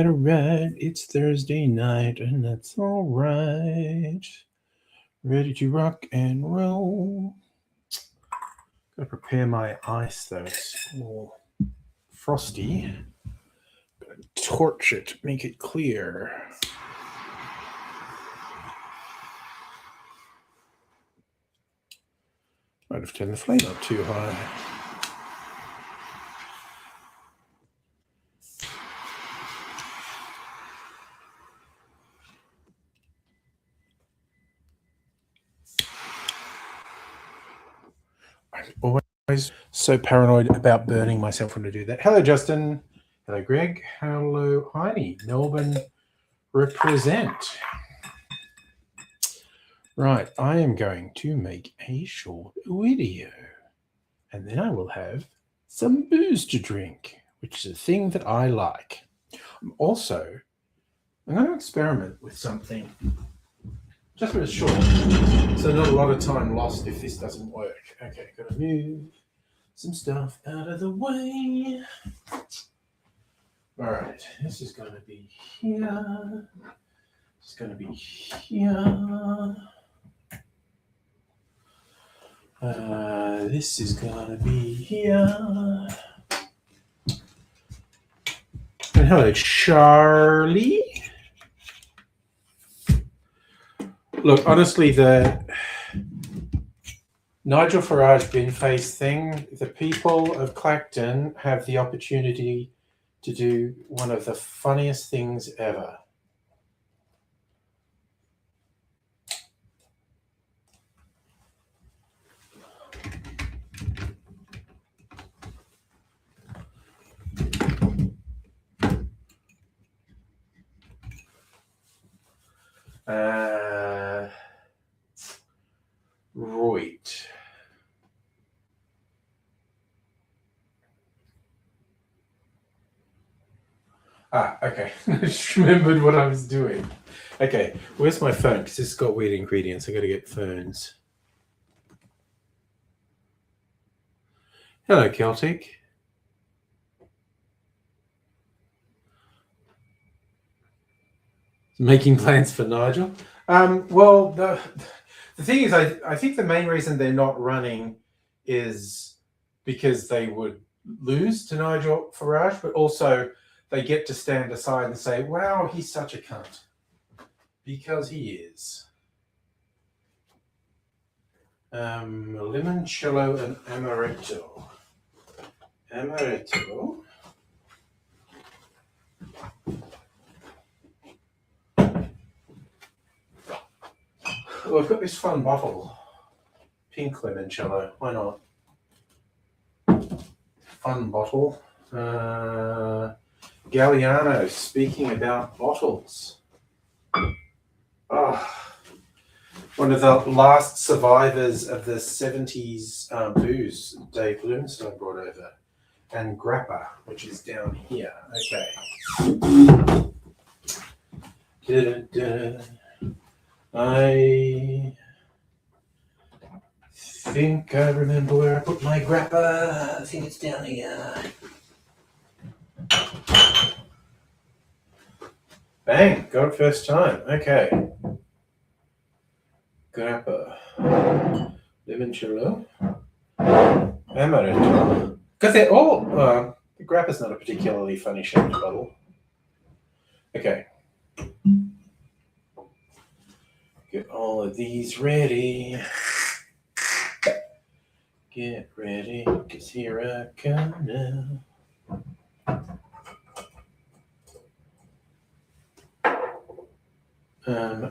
Alright, it's Thursday night, and that's alright. Ready to rock and roll. Gotta prepare my ice, though. It's all frosty. Gotta torch it, make it clear. Might have turned the flame up too high. I'm always so paranoid about burning myself when I do that. Hello, Justin. Hello, Greg. Hello, Heidi. Melbourne represent. Right, I am going to make a short video, and then I will have some booze to drink, which is a thing that I like. I'm going to experiment with something, just for a short, so not a lot of time lost if this doesn't work. Okay, got to move some stuff out of the way. All right, this is going to be here. It's going to be here. This is gonna be here. And hello, Charlie. Look, honestly, the Nigel Farage bin face thing, the people of Clacton have the opportunity to do one of the funniest things ever. Right. Okay. I just remembered what I was doing. Okay, where's my phone? Because this has got weird ingredients. I got to get phones. Hello, Celtic. Making plans for Nigel. Well, the thing is, I think the main reason they're not running is because they would lose to Nigel Farage, but also they get to stand aside and say, wow, he's such a cunt. Because he is. Limoncello and Amaretto. Amaretto. Well, I've got this fun bottle. Pink limoncello. Why not? Fun bottle. Galliano, speaking about bottles. One of the last survivors of the 70s booze Dave Bloomstone brought over. And Grappa, which is down here. Okay. I think I remember where I put my Grappa. I think it's down here. Bang, got it first time. Okay. Grappa. Limoncello. Amaretto. Because they're all... the Grappa's not a particularly funny shaped bottle. Okay. Get all of these ready. Get ready, because here I come now.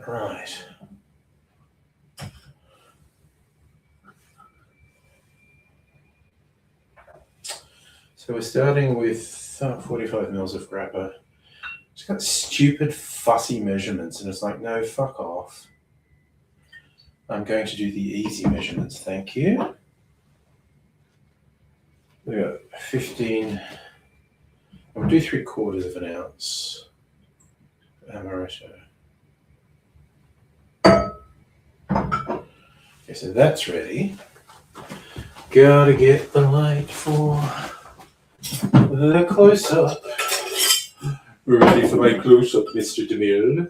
Right. So we're starting with 45 mils of Grappa. It's got stupid, fussy measurements, and it's like, no, fuck off. I'm going to do the easy measurements, thank you. We got 15. We'll do 3/4 of an ounce amaretto. Okay, so that's ready. Gotta get the light for the close-up. Ready for my close-up, Mr. DeMille?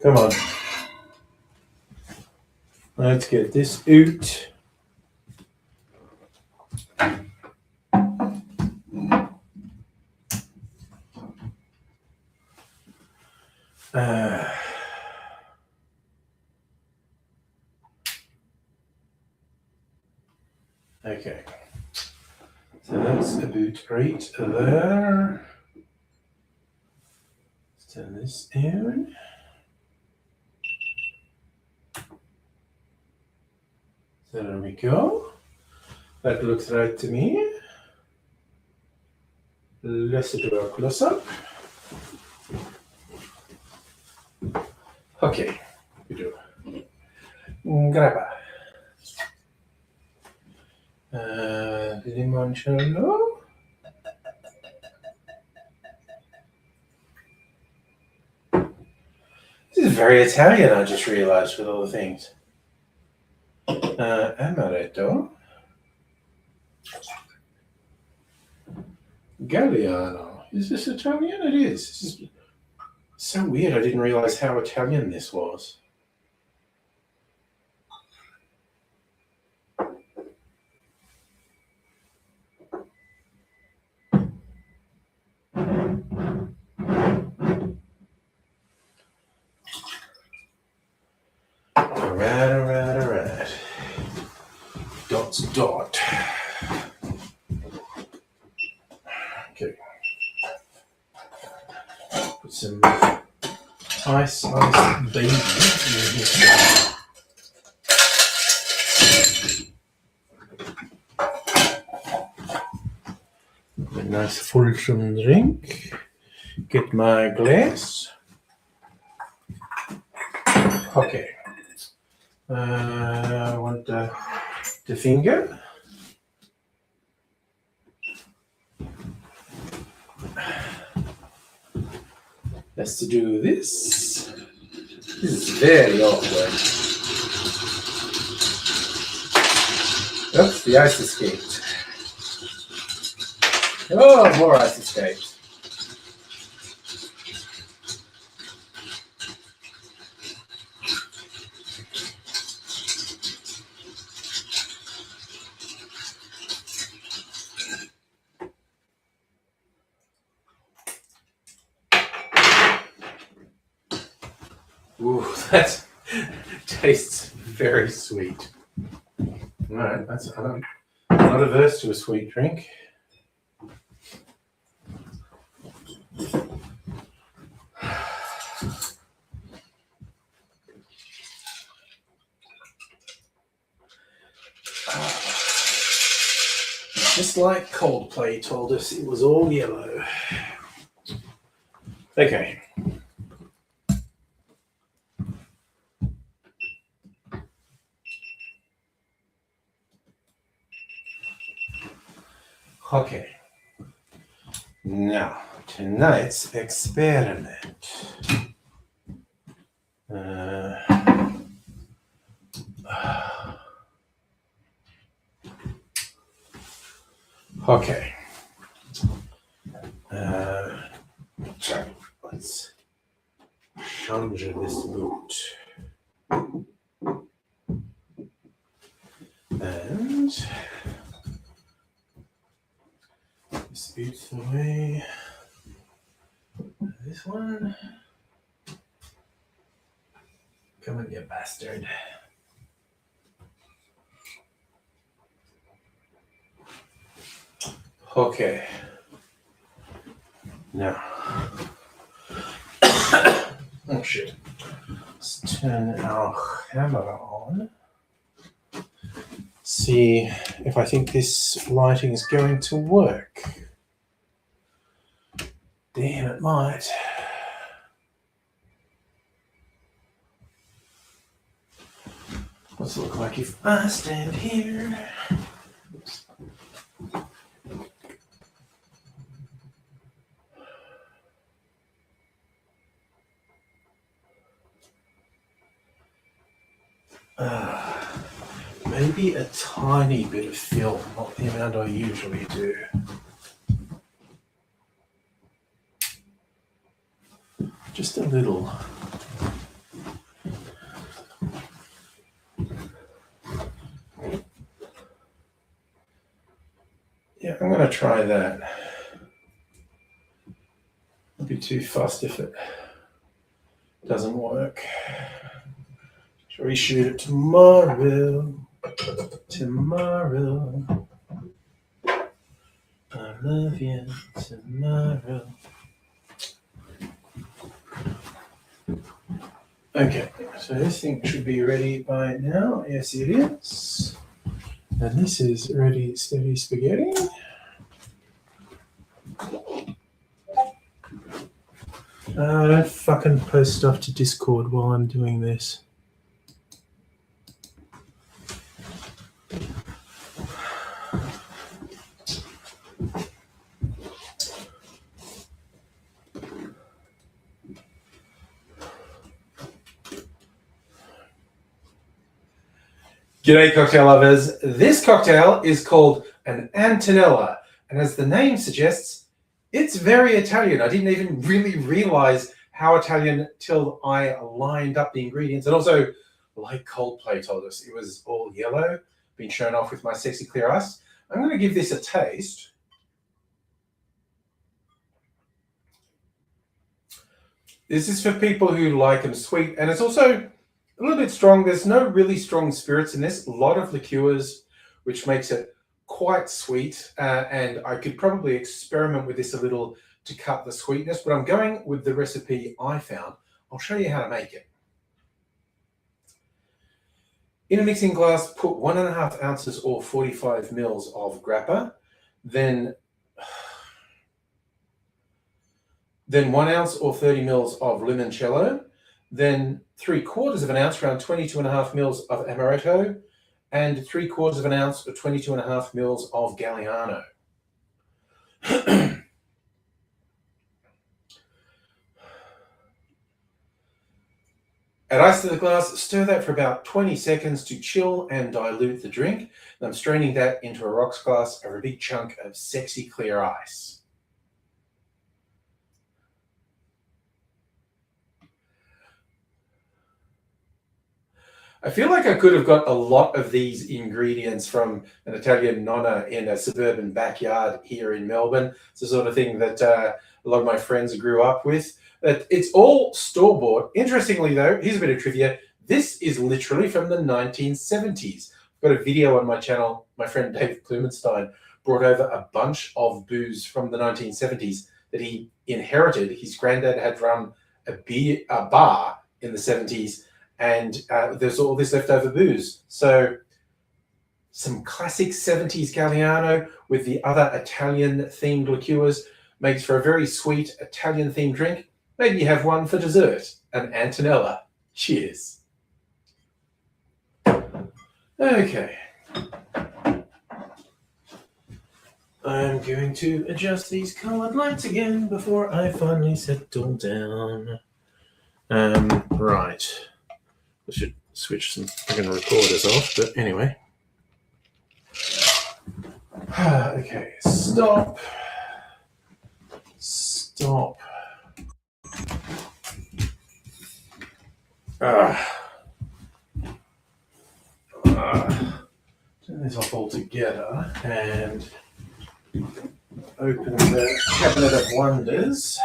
Come on. Let's get this out. Okay. So that's about right there. Let's turn this down. There we go. That looks right to me. Let's do a close-up. Okay, we do. Grappa. Limoncello. This is very Italian, I just realized, with all the things. Amaretto. Galliano. Is this Italian? It is. This is so weird. I didn't realize how Italian this was. All right. Dot. Okay. Put some ice baby in here. A nice fulsome drink. Get my glass. Okay. I want the finger. Let's do this. This is very awkward. Oops, the ice escaped. Oh, more ice escaped. Ooh, that tastes very sweet. All right, I'm not averse to a sweet drink. Just like Coldplay told us, it was all yellow. Okay. Okay. Now, tonight's experiment. Okay. So let's change this boot. And this boot's away. This one. Come on, you bastard. Okay. Now. Oh shit. Let's turn our camera on. see if I think this lighting is going to work. Damn, it might. What's it look like if I stand here? Oops. Maybe a tiny bit of film, not the amount I usually do. Just a little. Yeah, I'm going to try that. I'll be too fussed if it doesn't work. Shall we shoot it tomorrow? Tomorrow. I love you tomorrow. Okay, so this thing should be ready by now. Yes, it is. And this is Ready Steady Spaghetti. Don't fucking post stuff to Discord while I'm doing this. G'day cocktail lovers. This cocktail is called an Antonella, and as the name suggests, it's very Italian. I didn't even really realize how Italian till I lined up the ingredients, and also, like Coldplay told us, it was all yellow, being shown off with my sexy clear ice. I'm going to give this a taste. This is for people who like them sweet, and it's also a little bit strong. There's no really strong spirits in this. A lot of liqueurs, which makes it quite sweet. And I could probably experiment with this a little to cut the sweetness, but I'm going with the recipe I found. I'll show you how to make it. In a mixing glass, put 1.5 ounces or 45 mils of grappa, then 1 ounce or 30 mils of limoncello, then 3/4 of an ounce, around 22.5 mils of amaretto, and 3/4 of an ounce or 22.5 mils of Galliano. Add ice to the glass, stir that for about 20 seconds to chill and dilute the drink. And I'm straining that into a rocks glass over a big chunk of sexy clear ice. I feel like I could have got a lot of these ingredients from an Italian nonna in a suburban backyard here in Melbourne. It's the sort of thing that a lot of my friends grew up with. It's all store-bought. Interestingly, though, here's a bit of trivia. This is literally from the 1970s. I've got a video on my channel. My friend Dave Klumenstein brought over a bunch of booze from the 1970s that he inherited. His granddad had run a bar in the 70s, and there's all this leftover booze. So some classic 70s Galliano with the other Italian-themed liqueurs makes for a very sweet Italian-themed drink. Maybe you have one for dessert, an Antonella. Cheers. Okay. I'm going to adjust these colored lights again before I finally settle down. Right. I should switch some friggin' recorders off, but anyway. Okay, stop. Stop. Turn this off altogether and open the Cabinet of Wonders.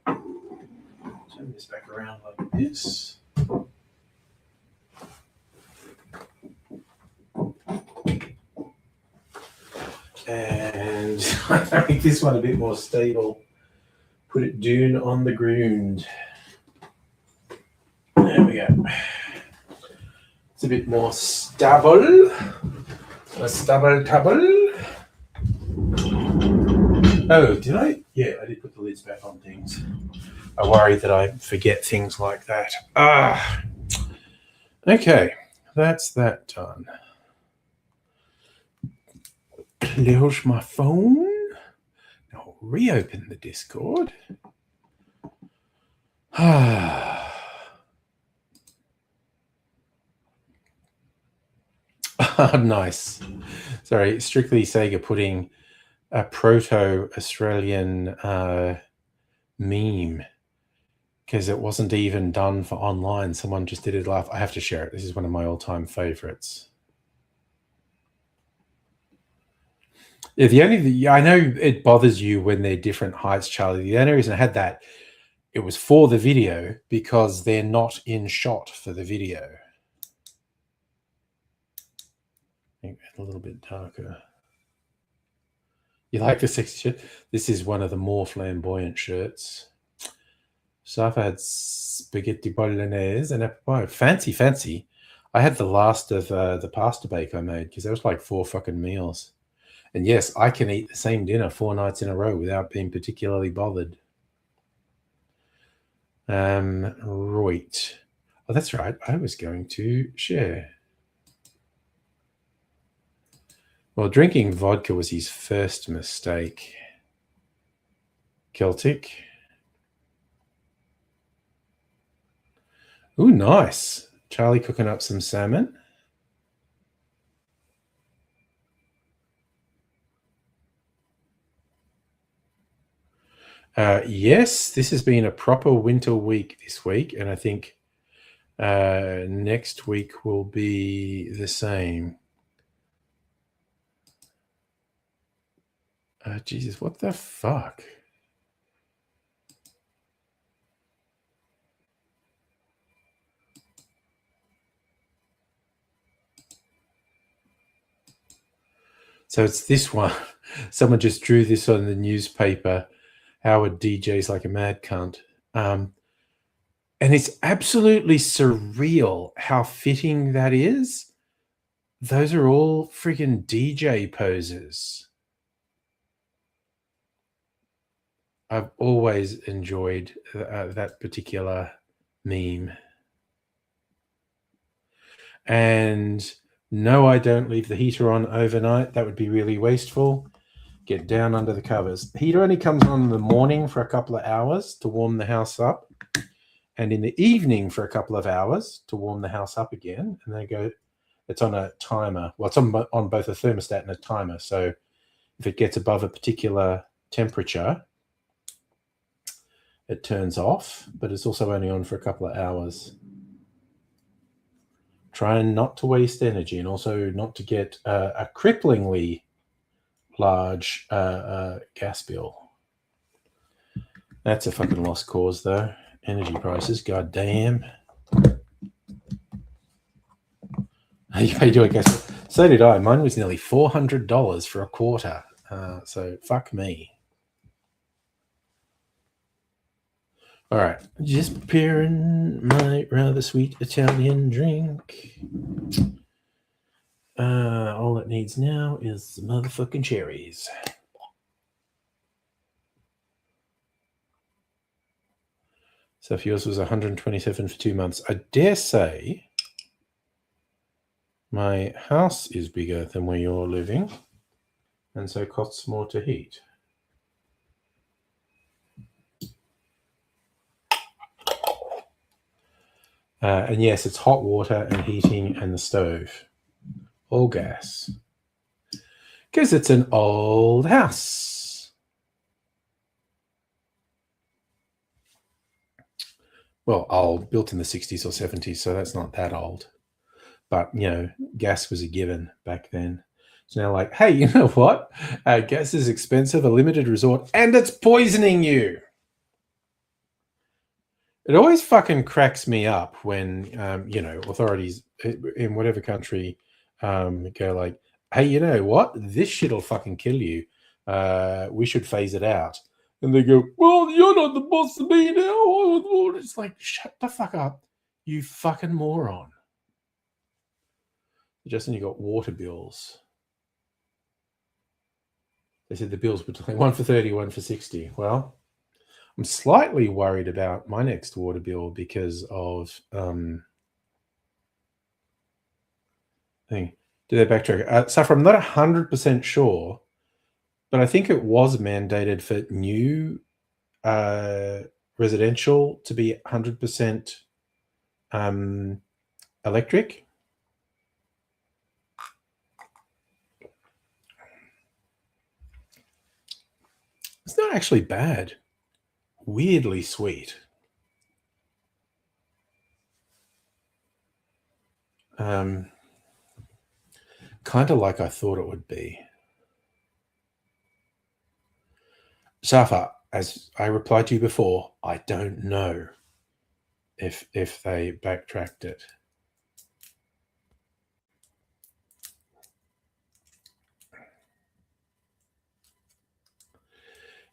Turn this back around like this. And I make this one a bit more stable. Put it down on the ground. There we go. It's a bit more stable. A stubble tubble. Oh, did I? Yeah, I did put the lids back on things. I worry that I forget things like that. Okay, that's that done. Close my phone. Now reopen the Discord. Nice. Sorry, Strictly Sega putting a proto-Australian meme because it wasn't even done for online. Someone just did it live. I have to share it. This is one of my all-time favorites. Yeah, I know it bothers you when they're different heights, Charlie. The only reason I had that, it was for the video because they're not in shot for the video. Make it a little bit darker. You like the sexy shirt? This is one of the more flamboyant shirts. So I've had spaghetti bolognese and apple pie. Fancy. I had the last of the pasta bake I made because there was like 4 fucking meals. And yes, I can eat the same dinner 4 nights in a row without being particularly bothered. Right. Oh, that's right. I was going to share. Well, drinking vodka was his first mistake. Celtic. Ooh, nice. Charlie cooking up some salmon. Yes, this has been a proper winter week this week, and I think next week will be the same. Jesus, what the fuck? So it's this one. Someone just drew this on the newspaper. Howard DJ's like a mad cunt. And it's absolutely surreal how fitting that is. Those are all freaking DJ poses. I've always enjoyed that particular meme. And no, I don't leave the heater on overnight. That would be really wasteful. Get down under the covers. The heater only comes on in the morning for a couple of hours to warm the house up, and in the evening for a couple of hours to warm the house up again. And they go, it's on a timer. Well, it's on both a thermostat and a timer. So if it gets above a particular temperature, it turns off, but it's also only on for a couple of hours. Trying not to waste energy and also not to get a cripplingly large gas bill. That's a fucking lost cause, though. Energy prices, goddamn. You paid your gas. So did I. Mine was nearly $400 for a quarter. So fuck me. All right, just preparing my rather sweet Italian drink. All it needs now is some motherfucking cherries. So if yours was 127 for 2 months, I dare say my house is bigger than where you're living, and so costs more to heat. And yes, it's hot water and heating and the stove. All gas. Because it's an old house. Well, old, built in the 60s or 70s, so that's not that old. But, you know, gas was a given back then. So now, like, hey, you know what? Gas is expensive, a limited resort, and it's poisoning you. It always fucking cracks me up when, you know, authorities in whatever country go like, hey, you know what? This shit'll fucking kill you. We should phase it out. And they go, well, you're not the boss of me now. It's like, shut the fuck up, you fucking moron. Justin, you got water bills. They said the bills were like 1 for 30, 1 for 60. Well, I'm slightly worried about my next water bill because of thing. Do they backtrack? So I'm not 100% sure, but I think it was mandated for new residential to be 100% electric. It's not actually bad. Weirdly sweet. Kind of like I thought it would be. Safa, as I replied to you before, I don't know if they backtracked it.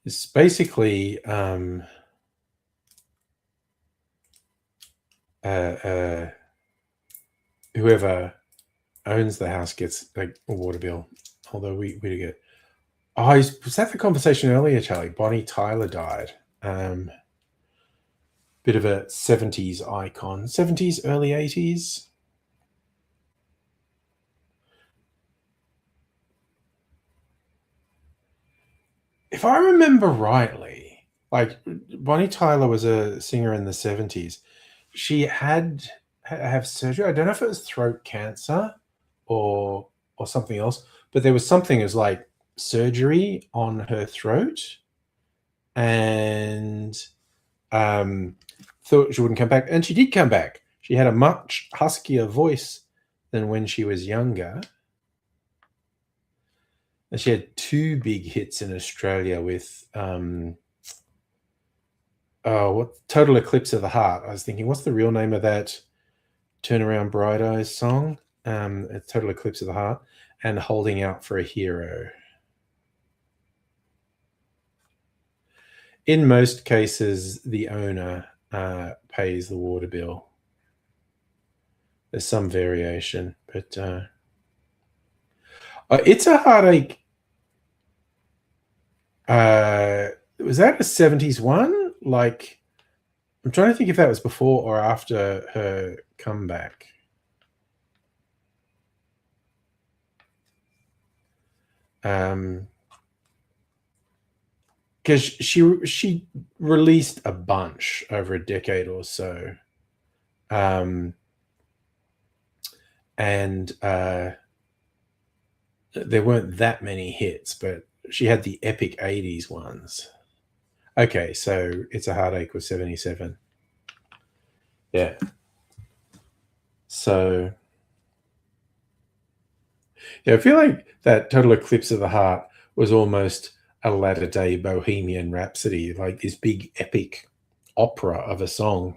It's basically whoever owns the house gets like a water bill. Although we do get. Oh, was that the conversation earlier, Charlie? Bonnie Tyler died. Bit of a 70s icon. 70s, early 80s. If I remember rightly, like Bonnie Tyler was a singer in the 70s. She had have surgery. I don't know if it was throat cancer or something else, but there was something as like surgery on her throat, and thought she wouldn't come back, and she did come back. She had a much huskier voice than when she was younger. And she had 2 big hits in Australia with what Total Eclipse of the Heart. I was thinking, what's the real name of that Turn Around Bright Eyes song? It's Total Eclipse of the Heart, and Holding Out for a Hero. In most cases, the owner pays the water bill. There's some variation, but It's a Heartache. Was that a 70s one? Like, I'm trying to think if that was before or after her comeback. Because she released a bunch over a decade or so, and there weren't that many hits, but she had the epic 80s ones. Okay, so It's a Heartache was 77. Yeah. So yeah, I feel like that Total Eclipse of the Heart was almost a latter day Bohemian Rhapsody, like this big epic opera of a song.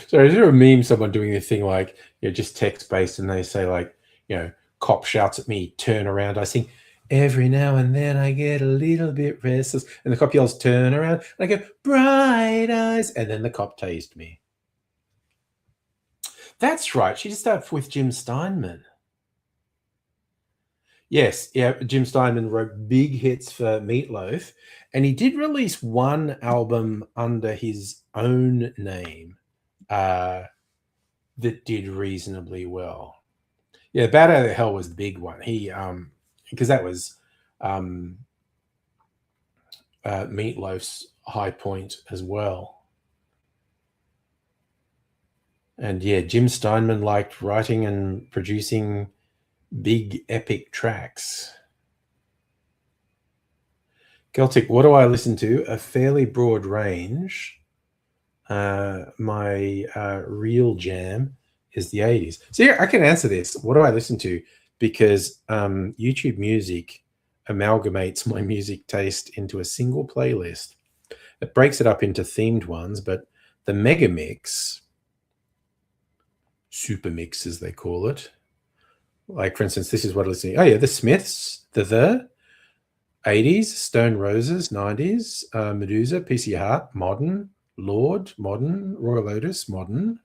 So is there a meme, someone doing this thing like, just text based, and they say like, cop shouts at me, turn around. I sing, every now and then I get a little bit restless, and the cop yells, turn around, and I go, bright eyes, and then the cop tased me. That's right. She did start with Jim Steinman. Yes, yeah. Jim Steinman wrote big hits for Meatloaf, and he did release one album under his own name that did reasonably well. Yeah, Bad Out of Hell was the big one. He because that was Meatloaf's high point as well. And yeah, Jim Steinman liked writing and producing big epic tracks. Celtic, what do I listen to? A fairly broad range. My real jam is the 80s. So yeah, I can answer this. What do I listen to? Because YouTube Music amalgamates my music taste into a single playlist. It breaks it up into themed ones, but the mega mix, super mix as they call it, like for instance, this is what I listen to. Oh yeah, the Smiths, 80s, Stone Roses, 90s, Medusa, PC Heart, modern, Lord, modern, Royal Otis, modern,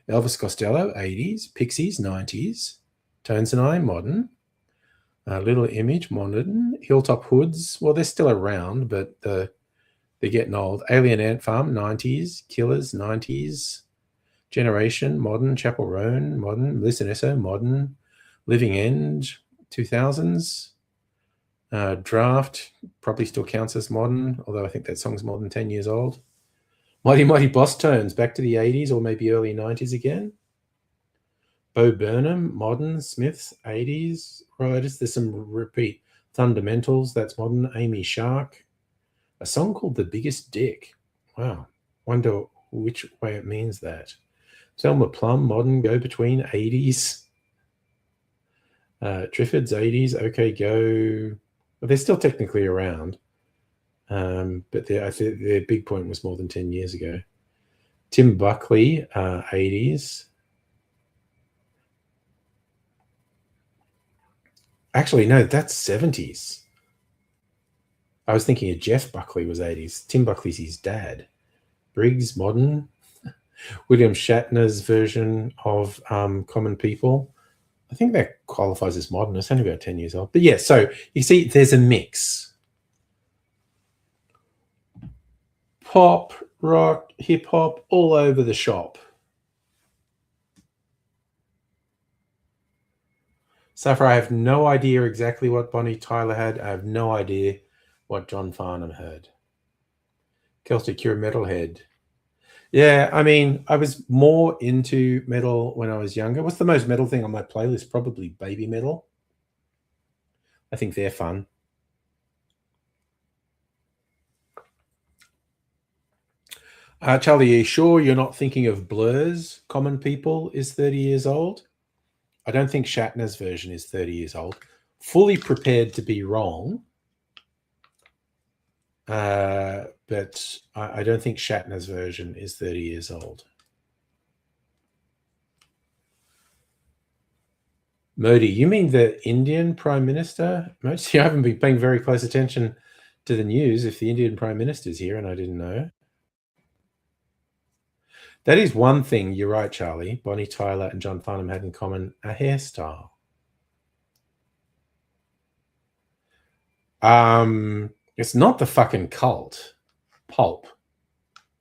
Elvis Costello, 80s, Pixies, 90s, Tones and I, modern, Little Image, modern, Hilltop Hoods, well, they're still around, but they're getting old. Alien Ant Farm, 90s, Killers, 90s, Generation, modern, Chapel Roan, modern, Melissa Nesso, modern, Living End, 2000s, Draft probably still counts as modern, although I think that song's more than 10 years old. Mighty Mighty Boss Tones, back to the 80s or maybe early 90s again. Bo Burnham, modern. Smiths, 80s. Right, there's some repeat. Fundamentals, that's modern. Amy Shark. A song called The Biggest Dick. Wow. Wonder which way it means that. Selma Plum, modern. Go Between, 80s. Triffids, 80s. OK Go. Well, they're still technically around. But I think their big point was more than 10 years ago. Tim Buckley, 80s. Actually, no, that's 70s. I was thinking of Jeff Buckley was 80s. Tim Buckley's his dad. Briggs, modern. William Shatner's version of Common People. I think that qualifies as modern. It's only about 10 years old. But yeah, so you see there's a mix. Pop, rock, hip-hop, all over the shop. Safra, I have no idea exactly what Bonnie Tyler had. I have no idea what John Farnham had. Celtic, you're a metalhead. Yeah, I mean, I was more into metal when I was younger. What's the most metal thing on my playlist? Probably Baby Metal. I think they're fun. Charlie, are you sure you're not thinking of Blur's Common People is 30 years old? I don't think Shatner's version is 30 years old. Fully prepared to be wrong. But I don't think Shatner's version is 30 years old. Modi, you mean the Indian Prime Minister? Modi, I haven't been paying very close attention to the news if the Indian Prime Minister's here and I didn't know. That is one thing, you're right, Charlie. Bonnie Tyler and John Farnham had in common a hairstyle. It's not the fucking Cult. Pulp.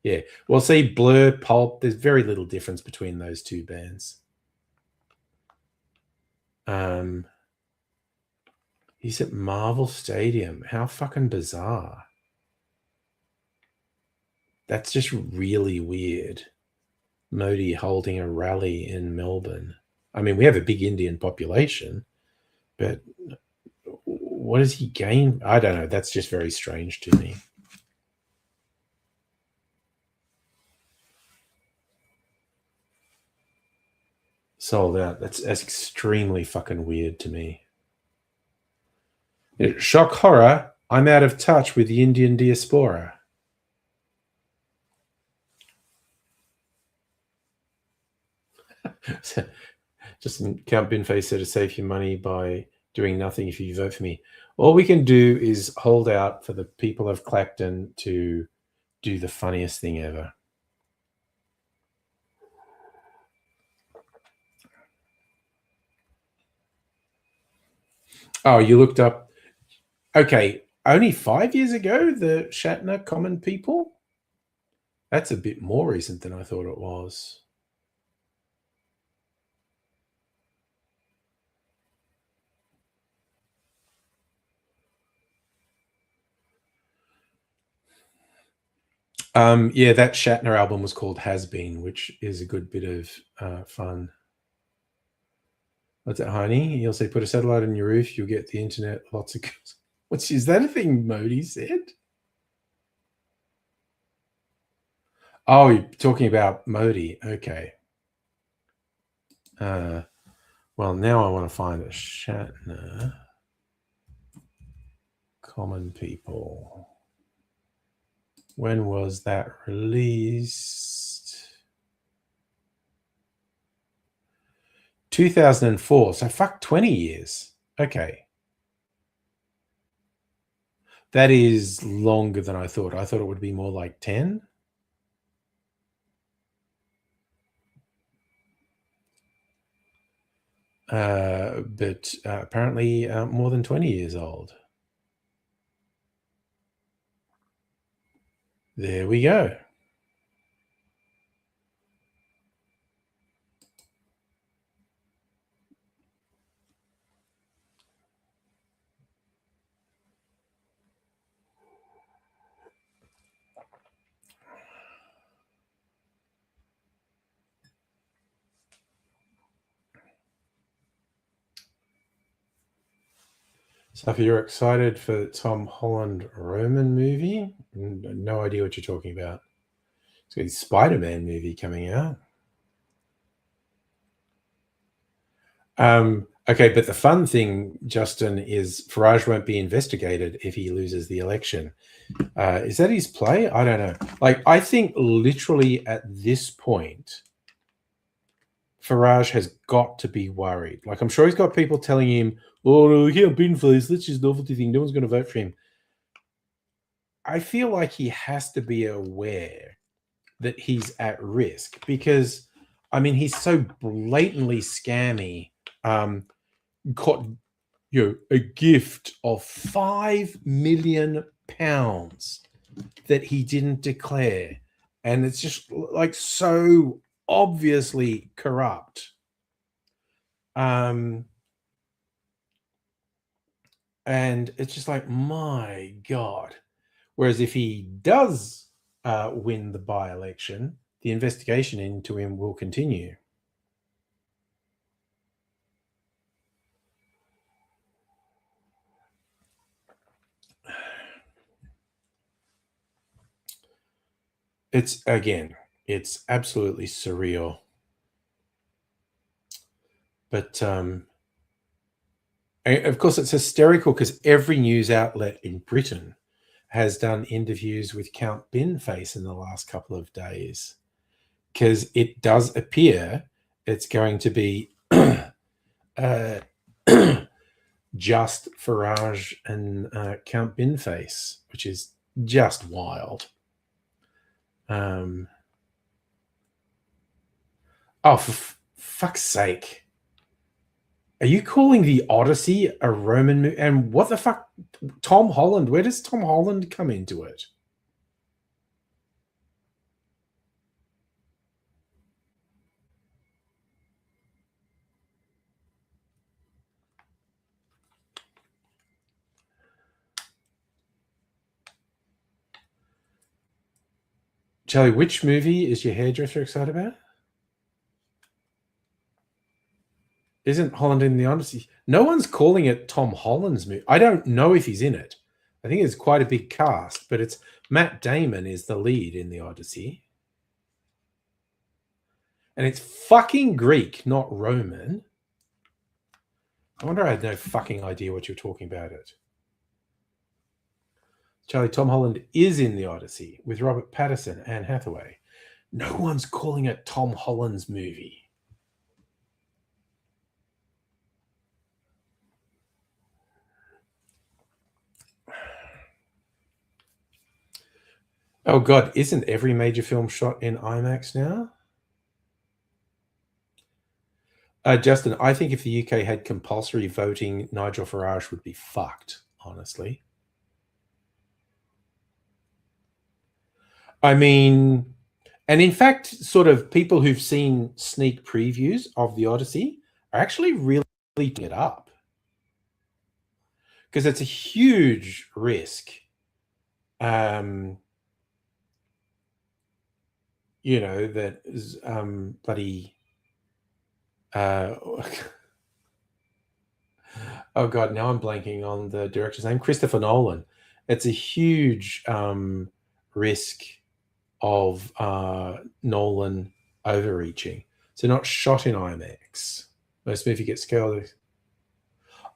Yeah. Well, see, Blur, Pulp, there's very little difference between those two bands. He's at Marvel Stadium. How fucking bizarre. That's just really weird. Modi holding a rally in Melbourne. I mean, we have a big Indian population, but what does he gain? I don't know. That's just very strange to me. Sold out. That's extremely fucking weird to me. Shock horror. I'm out of touch with the Indian diaspora. Just Count Binface said to save your money by doing nothing if you vote for me. All we can do is hold out for the people of Clacton to do the funniest thing ever. Oh, you looked up. Okay, only 5 years ago, the Shatner Common People? That's a bit more recent than I thought it was. Yeah, that Shatner album was called Has Been, which is a good bit of fun. What's that, honey? He'll say, put a satellite on your roof, you'll get the internet, lots of... Is that a thing Modi said? Oh, you're talking about Modi. Okay. Well, now I want to find a Shatner Common People. When was that released? 2004. So fuck 20 years. Okay. That is longer than I thought. I thought it would be more like 10. But apparently more than 20 years old. There we go. So if you're excited for the Tom Holland Roman movie, no idea what you're talking about. It's got a Spider-Man movie coming out. Okay, but the fun thing, Justin, is Farage won't be investigated if he loses the election. Is that his play? I don't know. Like, I think literally at this point, Farage has got to be worried. Like, I'm sure he's got people telling him, "Oh, no, we can't bin for this. That's just novelty thing. No one's going to vote for him." I feel like he has to be aware that he's at risk because, I mean, he's so blatantly scammy. Got a gift of £5 million that he didn't declare, and it's just like so obviously corrupt. And it's just like, my God. Whereas if he does win the by-election, the investigation into him will continue. It's absolutely surreal. But of course, it's hysterical because every news outlet in Britain has done interviews with Count Binface in the last couple of days, because it does appear it's going to be just Farage and Count Binface, which is just wild. Oh, for fuck's sake. Are you calling The Odyssey a Roman movie? And what the fuck? Tom Holland, where does Tom Holland come into it? Charlie, which movie is your hairdresser excited about? Isn't Holland in The Odyssey? No one's calling it Tom Holland's movie. I don't know if he's in it. I think it's quite a big cast, but it's Matt Damon is the lead in The Odyssey. And it's fucking Greek, not Roman. I wonder, I had no fucking idea what you're talking about it. Charlie, Tom Holland is in The Odyssey with Robert Pattinson and Hathaway. No one's calling it Tom Holland's movie. Oh God, isn't every major film shot in IMAX now? Justin, I think if the UK had compulsory voting, Nigel Farage would be fucked, honestly. I mean, and in fact, sort of people who've seen sneak previews of The Odyssey are actually really eating it up, because it's a huge risk. That is bloody. Oh God, now I'm blanking on the director's name. Christopher Nolan. It's a huge risk of Nolan overreaching. So not shot in IMAX. Most movie gets scaled.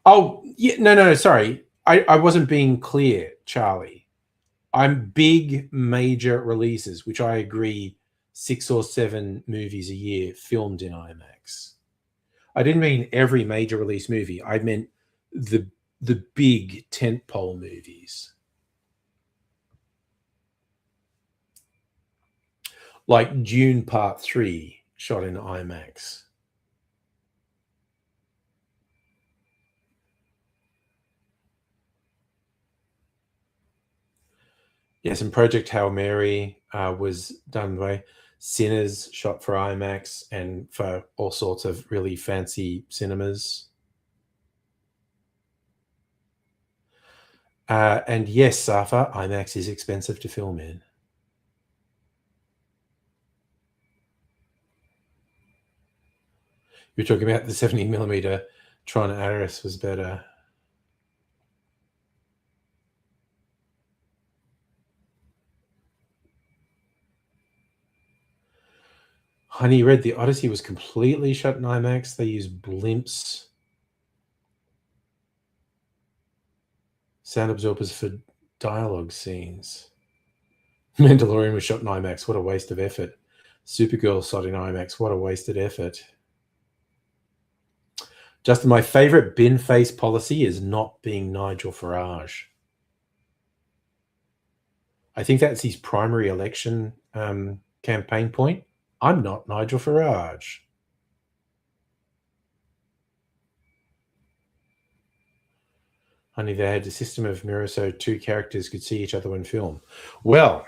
Oh, yeah, no, sorry. I wasn't being clear, Charlie. I'm big major releases, which I agree, 6 or 7 movies a year filmed in IMAX. I didn't mean every major release movie. I meant the big tentpole movies. Like Dune Part 3 shot in IMAX. Yes, and Project Hail Mary was done by Sinners, shot for IMAX and for all sorts of really fancy cinemas. And yes, Safa, IMAX is expensive to film in. You're talking about the 70mm Tron Ares was better. Honey, you read the Odyssey was completely shot in IMAX. They used blimps, sound absorbers for dialogue scenes. Mandalorian was shot in IMAX. What a waste of effort. Supergirl shot in IMAX. What a wasted effort. Justin, my favorite bin face policy is not being Nigel Farage. I think that's his primary election campaign point. I'm not Nigel Farage. Honey, they had a system of mirror so two characters could see each other when filmed. Well,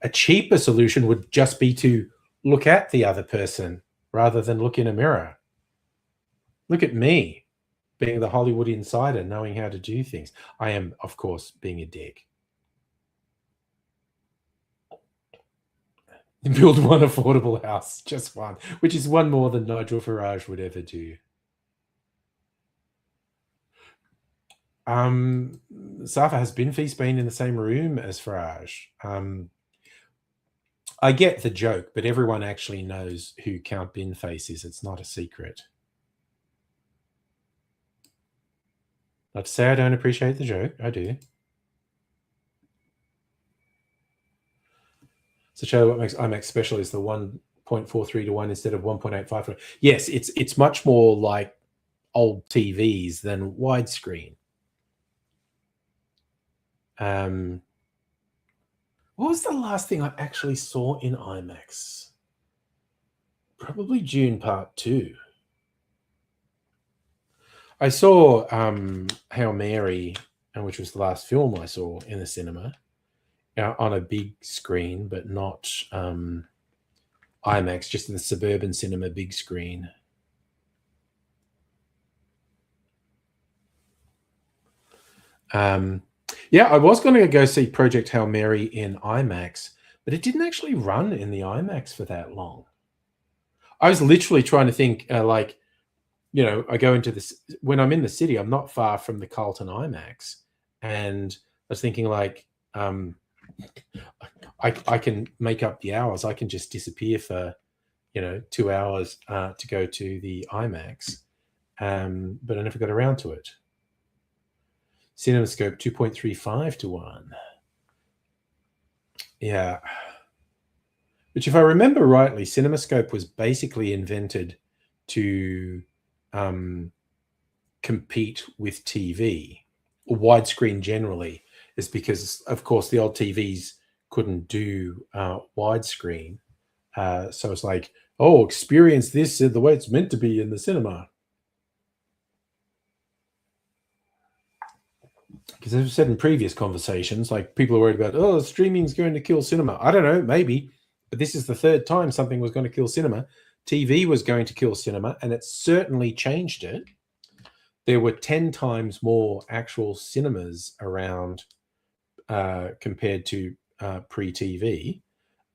a cheaper solution would just be to look at the other person rather than look in a mirror. Look at me, being the Hollywood insider, knowing how to do things. I am, of course, being a dick. Build one affordable house, just one, which is one more than Nigel Farage would ever do. Safa, has Binfeast been in the same room as Farage? I get the joke, but everyone actually knows who Count Binface is. It's not a secret. Not to say I don't appreciate the joke. I do. So show what makes IMAX special is the 1.43 to 1 instead of 1.85 to 1. Yes, it's much more like old TVs than widescreen. What was the last thing I actually saw in IMAX? Probably Dune Part 2. I saw Hail Mary, which was the last film I saw in the cinema, on a big screen, but not IMAX, just in the suburban cinema big screen. Yeah, I was going to go see Project Hail Mary in IMAX, but it didn't actually run in the IMAX for that long. I was literally trying to think, I go into this when I'm in the city. I'm not far from the Carlton IMAX, and I was thinking, like, I can make up the hours. I can just disappear for 2 hours to go to the IMAX, but I never got around to it. CinemaScope 2.35 to 1. Yeah. Which, if I remember rightly, CinemaScope was basically invented to compete with TV, or widescreen generally, is because, of course, the old TVs couldn't do widescreen. So it's like, oh, experience this the way it's meant to be in the cinema. Because as I've said in previous conversations, like, people are worried about, oh, streaming's going to kill cinema. I don't know, maybe, but this is the third time something was going to kill cinema. TV was going to kill cinema, and it certainly changed it. There were 10 times more actual cinemas around compared to pre-TV.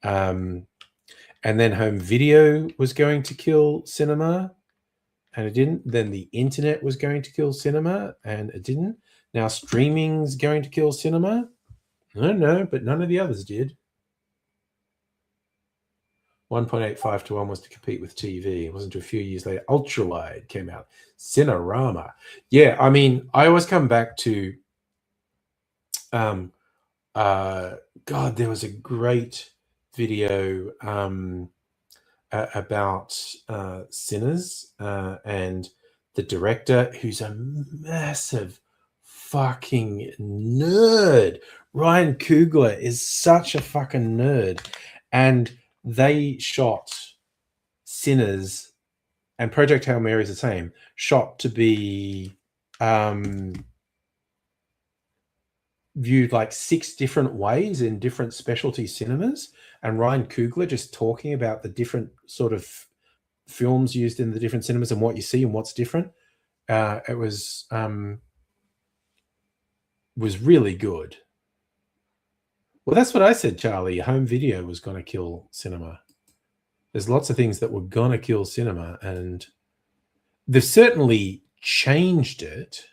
And then home video was going to kill cinema, and it didn't. Then the internet was going to kill cinema, and it didn't. Now streaming's going to kill cinema. I don't know, but none of the others did. 1.85 to 1 was to compete with TV. It wasn't until a few years later Ultralight came out. Cinerama. Yeah, I mean, I always come back to God, there was a great video about Sinners and the director, who's a massive fucking nerd, Ryan Coogler is such a fucking nerd, and they shot Sinners, and Project Hail Mary is the same, shot to be viewed like 6 different ways in different specialty cinemas, and Ryan Coogler just talking about the different sort of films used in the different cinemas and what you see and what's different. It was really good. Well, that's what I said, Charlie. Home video was going to kill cinema. There's lots of things that were going to kill cinema, and they've certainly changed it.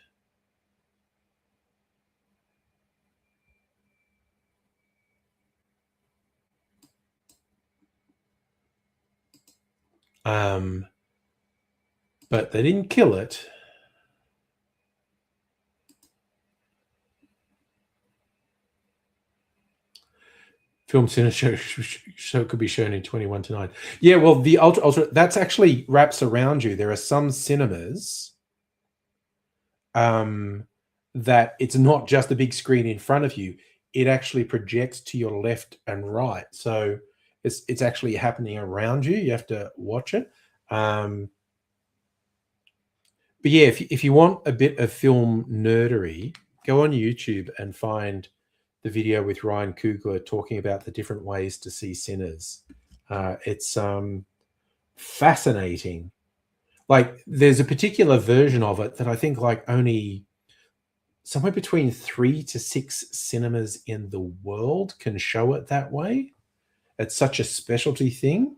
But they didn't kill it. Film Cinema show could be shown in 21 to 9. Yeah, well, the ultra that's actually wraps around you. There are some cinemas that it's not just a big screen in front of you. It actually projects to your left and right. So it's actually happening around you. You have to watch it. But yeah, if you want a bit of film nerdery, go on YouTube and find the video with Ryan Coogler talking about the different ways to see Sinners. It's fascinating. Like, there's a particular version of it that I think like only somewhere between 3 to 6 cinemas in the world can show it that way. It's such a specialty thing.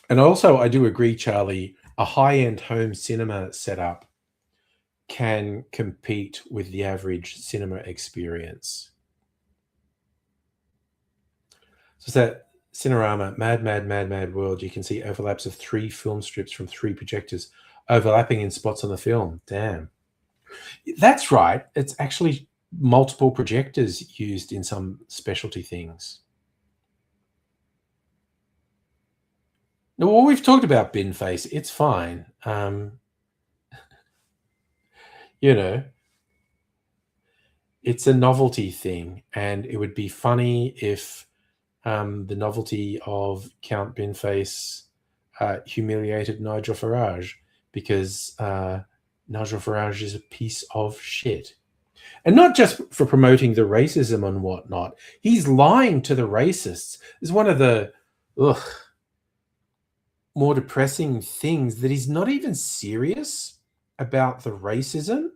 And also, I do agree, Charlie, a high-end home cinema setup can compete with the average cinema experience. So it's that Cinerama, Mad World. You can see overlaps of 3 film strips from 3 projectors overlapping in spots on the film. Damn. That's right. It's actually multiple projectors used in some specialty things. Well, we've talked about bin face. It's fine. You know, it's a novelty thing, and it would be funny if the novelty of Count Binface humiliated Nigel Farage, because Nigel Farage is a piece of shit. And not just for promoting the racism and whatnot. He's lying to the racists. It's one of the more depressing things, that he's not even serious about the racism.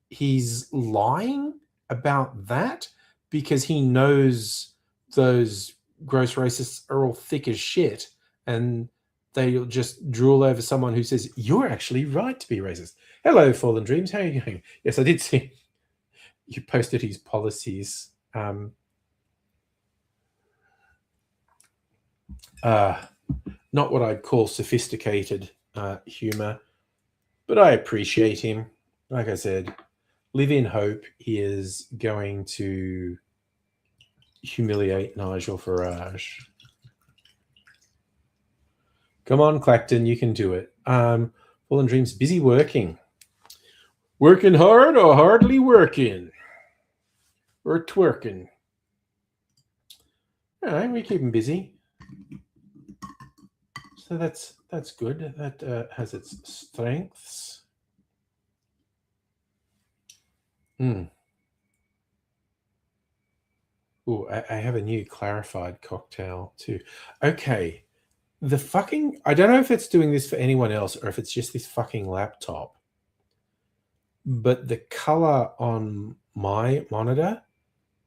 He's lying about that because he knows those gross racists are all thick as shit, and they'll just drool over someone who says, you're actually right to be racist. Hello, Fallen Dreams. How are you going? Yes, I did see you posted his policies. Not what I'd call sophisticated humor, but I appreciate him. Like I said, live in hope he is going to humiliate Nigel Farage. Come on, Clacton, you can do it. Fallen Dreams, busy working. Working hard or hardly working? Or twerking? All right, we keep him busy. So that's good. That has its strengths. Ooh, I have a new clarified cocktail too. Okay. I don't know if it's doing this for anyone else or if it's just this fucking laptop, but the color on my monitor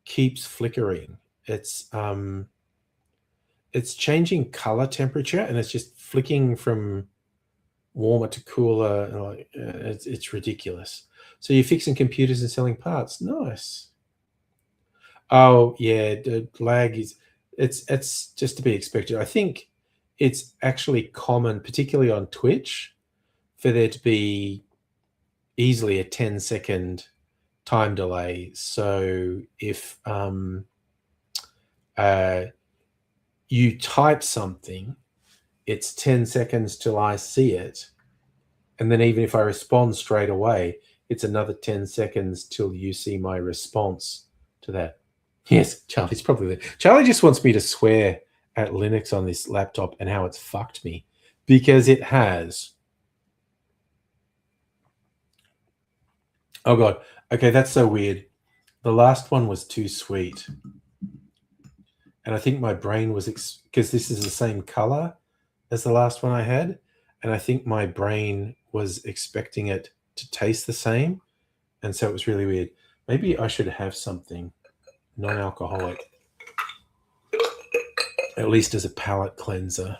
keeps flickering. It's changing color temperature, and it's just flicking from warmer to cooler. And it's ridiculous. So you're fixing computers and selling parts. Nice. Oh yeah, the lag is it's just to be expected. I think it's actually common, particularly on Twitch, for there to be easily a 10-second time delay. So if you type something, it's 10 seconds till I see it, And then even if I respond straight away, it's another 10 seconds till you see my response to that. Yes, Charlie's probably there. Charlie just wants me to swear at Linux on this laptop and how it's fucked me, because it has. Oh God. Okay, that's so weird. The last one was too sweet. And I think my brain was, because this is the same color as the last one I had. And I think my brain was expecting it to taste the same. And so it was really weird. Maybe I should have something non-alcoholic, at least as a palate cleanser.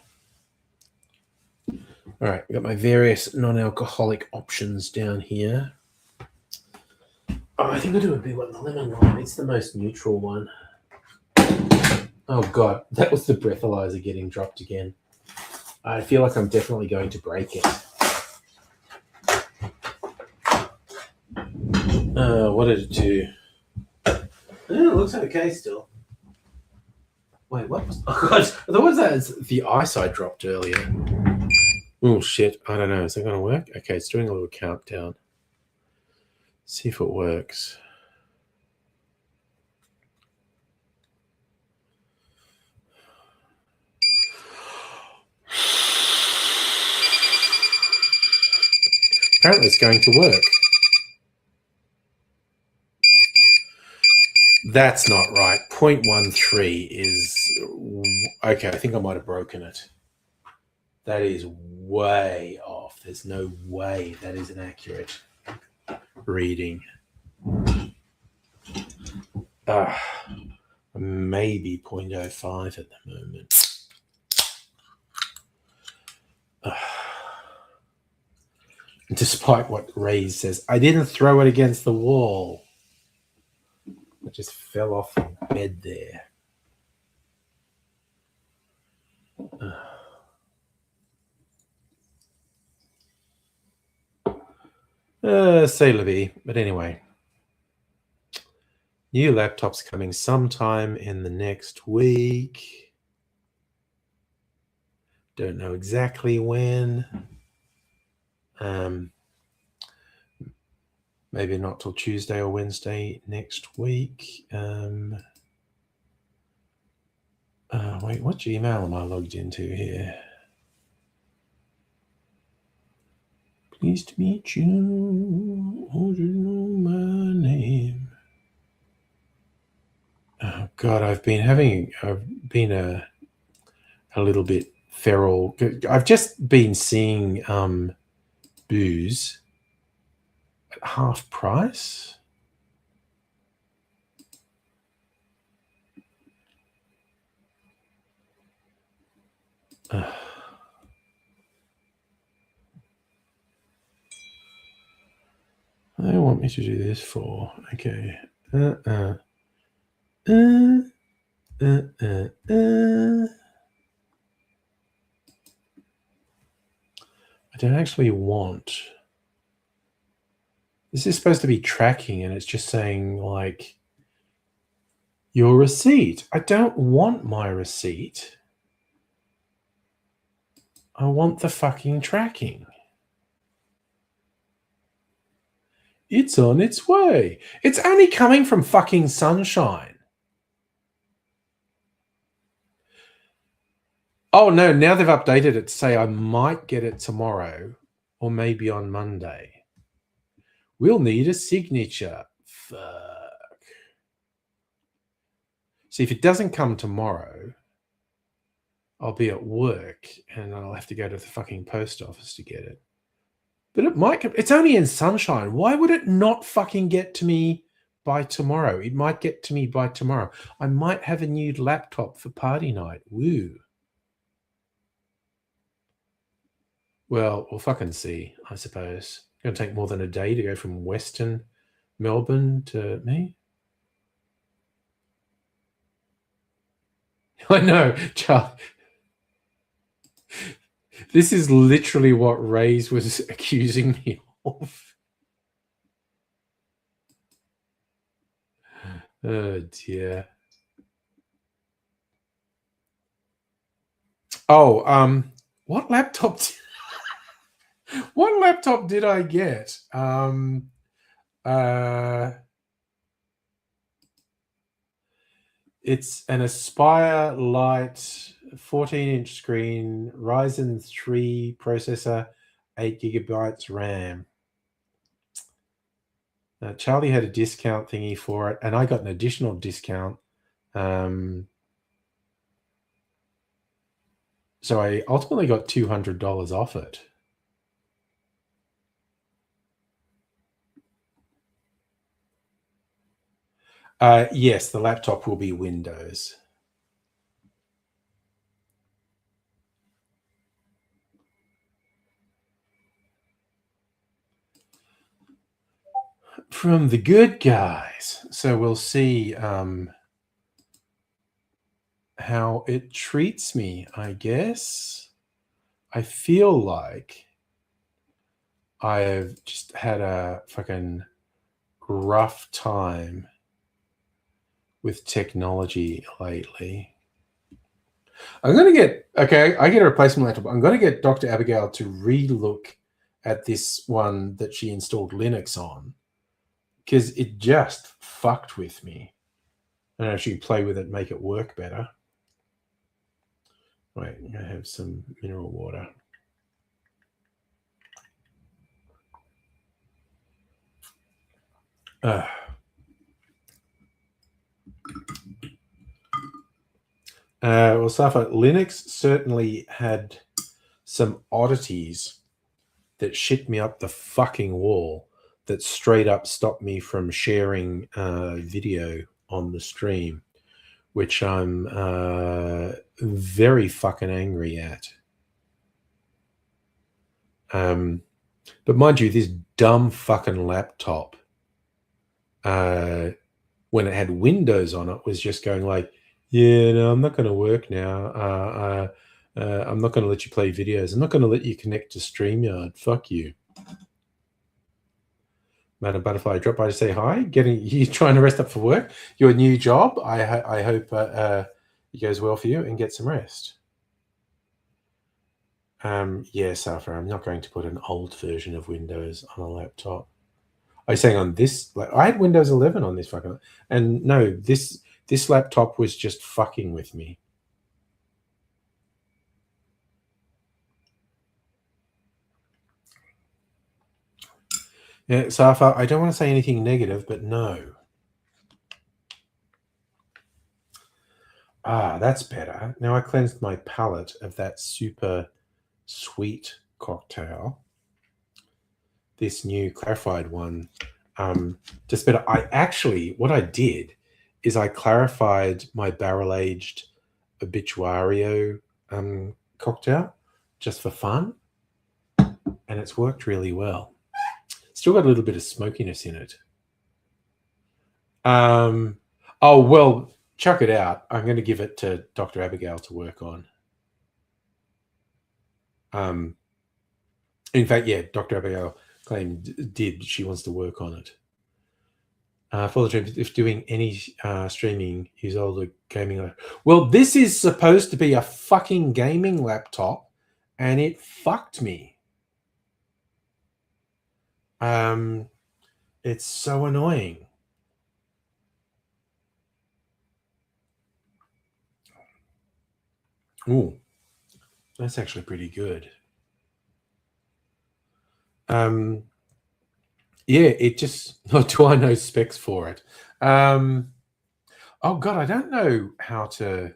All right, I've got my various non-alcoholic options down here. Oh, I think I'll do a big one, the lemon lime. It's the most neutral one. Oh God, that was the breathalyzer getting dropped again. I feel like I'm definitely going to break it. What did it do? Oh, it looks okay still. Wait, what was... Oh God, the ones that the ice I dropped earlier. Oh shit, I don't know. Is that going to work? Okay, it's doing a little countdown. See if it works. Apparently it's going to work. That's not right. 0.13 is... Okay, I think I might have broken it. That is way off. There's no way that is an accurate reading. Maybe 0.05 at the moment. Despite what Ray says, I didn't throw it against the wall. It just fell off the bed there. C'est la vie. But anyway, new laptop's coming sometime in the next week. Don't know exactly when. Maybe not till Tuesday or Wednesday next week. Wait, what Gmail am I logged into here? Pleased to meet you. Oh, you know my name. Oh God, I've been a little bit feral. I've just been seeing booze at half price. They want me to do this for. Okay. I don't actually want. This is supposed to be tracking, and it's just saying, like, your receipt. I don't want my receipt. I want the fucking tracking. It's on its way. It's only coming from fucking Sunshine. Oh no, now they've updated it to say I might get it tomorrow or maybe on Monday. We'll need a signature. Fuck. See, if it doesn't come tomorrow, I'll be at work and I'll have to go to the fucking post office to get it. But it might come. It's only in Sunshine. Why would it not fucking get to me by tomorrow? It might get to me by tomorrow. I might have a new laptop for party night. Woo. Well, we'll fucking see, I suppose. It's going to take more than a day to go from Western Melbourne to me. I know, Charlie. This is literally what Ray's was accusing me of. Oh, dear. Oh, what laptop? What laptop did I get? It's an Aspire Lite 14-inch screen, Ryzen 3 processor, 8 gigabytes RAM. Charlie had a discount thingy for it, and I got an additional discount. So I ultimately got $200 off it. Yes, the laptop will be Windows. From the good guys. So we'll see how it treats me, I guess. I feel like I have just had a fucking rough time with technology lately. I'm going to get, okay, I get a replacement laptop. I'm going to get Dr. Abigail to re-look at this one that she installed Linux on, because it just fucked with me. I don't know if she can play with it, make it work better. Wait, I'm going to have some mineral water. Well, Safa, Linux certainly had some oddities that shit me up the fucking wall, that straight up stopped me from sharing video on the stream, which I'm very fucking angry at. But mind you, this dumb fucking laptop, when it had Windows on it, was just going like, yeah, no, I'm not going to work now. I'm not going to let you play videos. I'm not going to let you connect to StreamYard. Fuck you. Madam Butterfly, drop by to say hi. You trying to rest up for work? Your new job? I hope it goes well for you and get some rest. Yeah, Safa, I'm not going to put an old version of Windows on a laptop. Are you saying on this? Like, I had Windows 11 on this fucking, and no, this laptop was just fucking with me. Yeah, Safa, I don't want to say anything negative, but no. That's better. Now I cleansed my palate of that super sweet cocktail. This new clarified one, just better. What I did is I clarified my barrel aged Obituario cocktail just for fun, and it's worked really well. Still got a little bit of smokiness in it. Oh well, chuck it out. I'm going to give it to Dr. Abigail to work on. In fact, yeah, Dr. Abigail claimed she wants to work on it. For the dream, if doing any streaming, use older gaming. Well, this is supposed to be a fucking gaming laptop, and it fucked me. It's so annoying. Ooh, that's actually pretty good. Yeah, it just. Do I know specs for it? Oh god, I don't know how to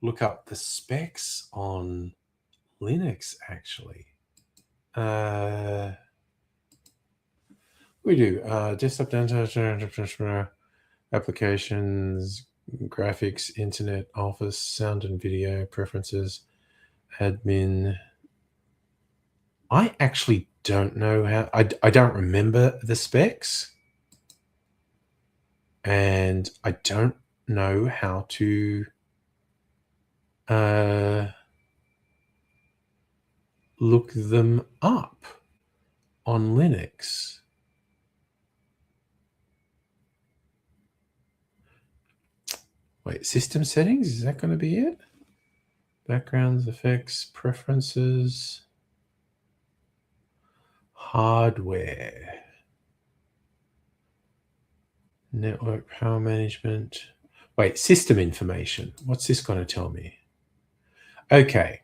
look up the specs on Linux. Actually, we do desktop, applications, graphics, internet, office, sound and video, preferences, admin. I actually don't know how. I don't remember the specs, and I don't know how to look them up on Linux. Wait, system settings? Is that going to be it? Backgrounds, effects, preferences. hardware. Network power management. Wait, system information. What's this going to tell me? Okay.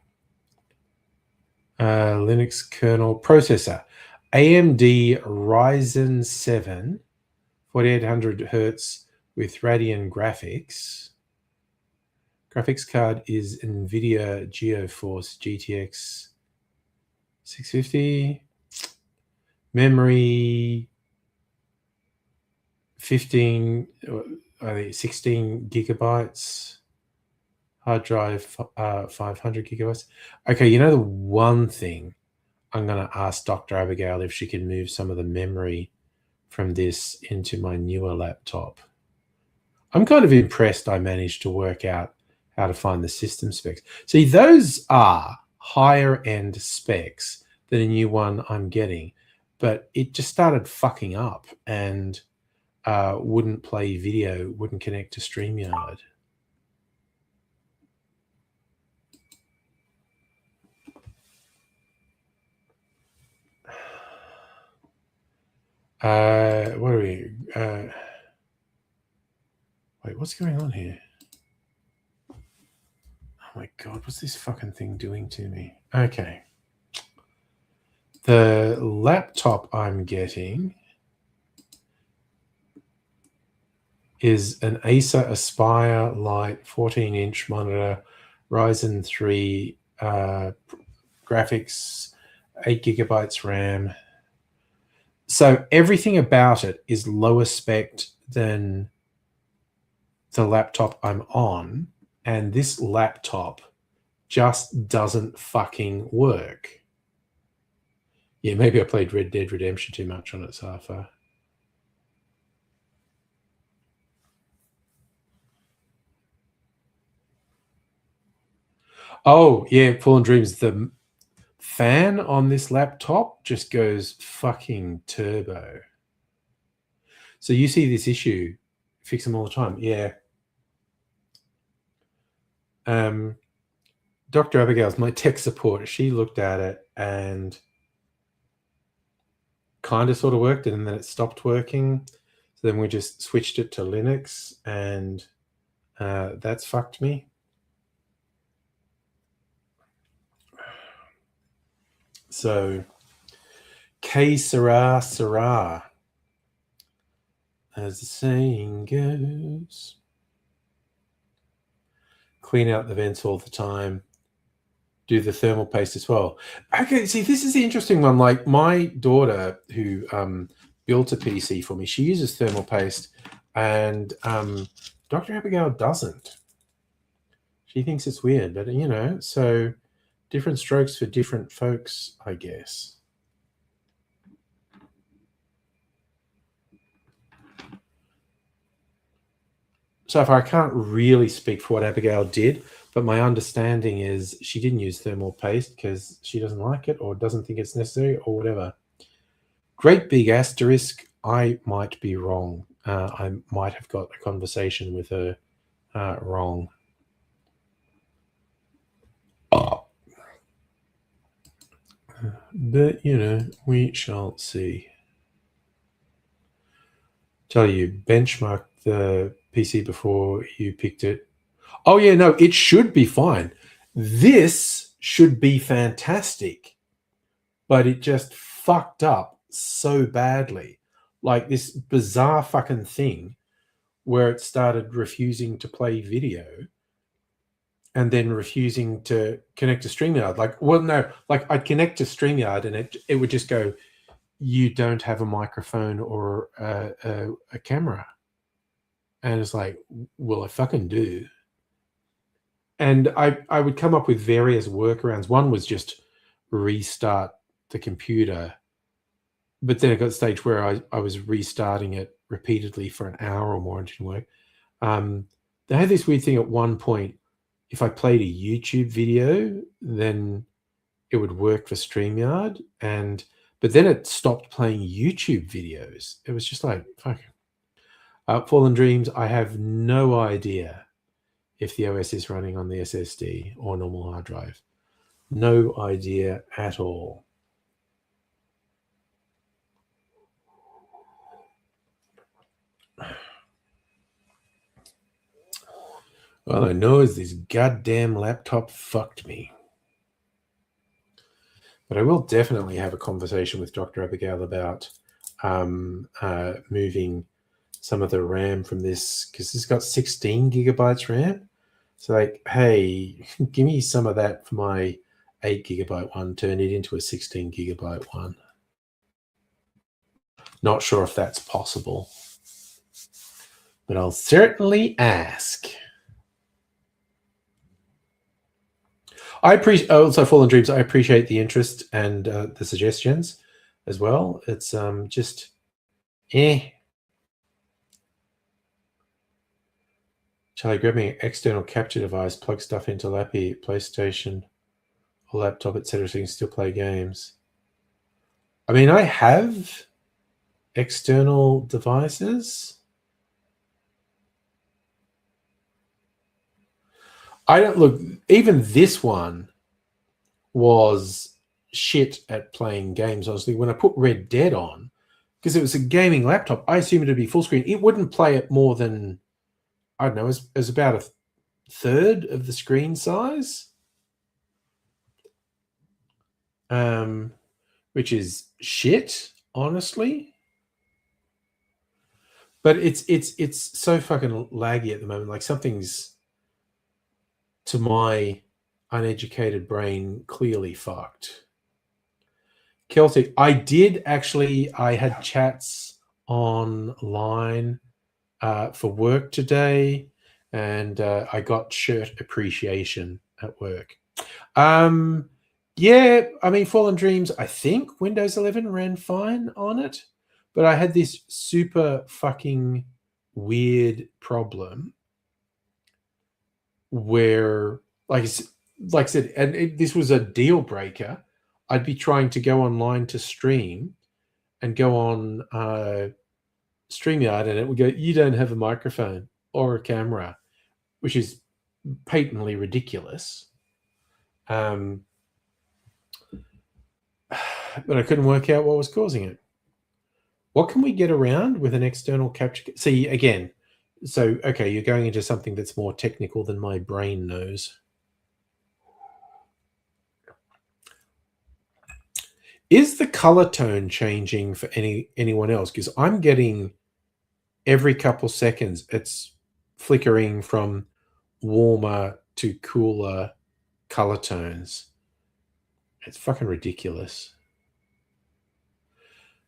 Linux kernel processor. AMD Ryzen 7, 4800 Hertz with Radeon graphics. Graphics card is NVIDIA GeForce GTX 650. Memory 16 gigabytes. Hard drive 500 gigabytes. Okay, you know the one thing I'm going to ask Dr. Abigail if she can move some of the memory from this into my newer laptop. I'm kind of impressed I managed to work out how to find the system specs. See, those are higher end specs than a new one I'm getting, but it just started fucking up and wouldn't play video, wouldn't connect to StreamYard. What are we? Wait, what's going on here? Oh my God, what's this fucking thing doing to me? Okay. The laptop I'm getting is an Acer Aspire Lite 14-inch monitor, Ryzen 3 graphics, 8 gigabytes RAM. So everything about it is lower spec than the laptop I'm on, and this laptop just doesn't fucking work. Yeah, maybe I played Red Dead Redemption too much on it so far. Oh, yeah, Fallen Dreams. The fan on this laptop just goes fucking turbo. So you see this issue, fix them all the time. Yeah. Dr. Abigail's my tech support. She looked at it and kind of sort of worked, and then it stopped working. So then we just switched it to Linux, and that's fucked me. So, que sera, sera, as the saying goes. Clean out the vents all the time. Do the thermal paste as well. Okay, see, this is the interesting one. Like my daughter, who built a PC for me, she uses thermal paste, and Dr. Abigail doesn't. She thinks it's weird, but you know, so different strokes for different folks, I guess. So far, I can't really speak for what Abigail did, but my understanding is she didn't use thermal paste because she doesn't like it or doesn't think it's necessary or whatever. Great big asterisk. I might be wrong. I might have got a conversation with her wrong. But, you know, we shall see. Tell you, benchmark the PC before you picked it. Oh, yeah, no, it should be fine. This should be fantastic, but it just fucked up so badly. Like this bizarre fucking thing where it started refusing to play video and then refusing to connect to StreamYard. Like, well, no, like I'd connect to StreamYard and it would just go, you don't have a microphone or a camera. And it's like, well, I fucking do. And I would come up with various workarounds. One was just restart the computer. But then it got to the stage where I was restarting it repeatedly for an hour or more and it didn't work. They had this weird thing at one point. If I played a YouTube video, then it would work for StreamYard. But then it stopped playing YouTube videos. It was just like, fuck. Fallen Dreams, I have no idea if the OS is running on the SSD or normal hard drive. No idea at all. All I know is this goddamn laptop fucked me. But I will definitely have a conversation with Dr. Abigail about moving some of the RAM from this, because it's got 16 gigabytes RAM. So like, hey, give me some of that for my 8 gigabyte one, turn it into a 16 gigabyte one. Not sure if that's possible, but I'll certainly ask. I appreciate also Fallen Dreams. I appreciate the interest and the suggestions as well. It's just Charlie, grab me an external capture device, plug stuff into Lappy, PlayStation, or laptop, etc., so you can still play games. I mean, I have external devices. I don't look, even this one was shit at playing games. Honestly, when I put Red Dead on, because it was a gaming laptop, I assumed it'd be full screen. It wouldn't play it more than, I don't know, it was about a third of the screen size. Which is shit, honestly. But it's so fucking laggy at the moment. Like, something's, to my uneducated brain, clearly fucked. Celtic, I had chats online for work today, and I got shirt appreciation at work. Yeah, I mean, Fallen Dreams, I think Windows 11 ran fine on it, but I had this super fucking weird problem where, like I said, and this was a deal breaker. I'd be trying to go online to stream and go on StreamYard, and it would go, you don't have a microphone or a camera, which is patently ridiculous. But I couldn't work out what was causing it. What can we get around with an external capture? See, again, so, okay, you're going into something that's more technical than my brain knows. Is the color tone changing for anyone else? Because I'm getting every couple seconds, it's flickering from warmer to cooler color tones. It's fucking ridiculous.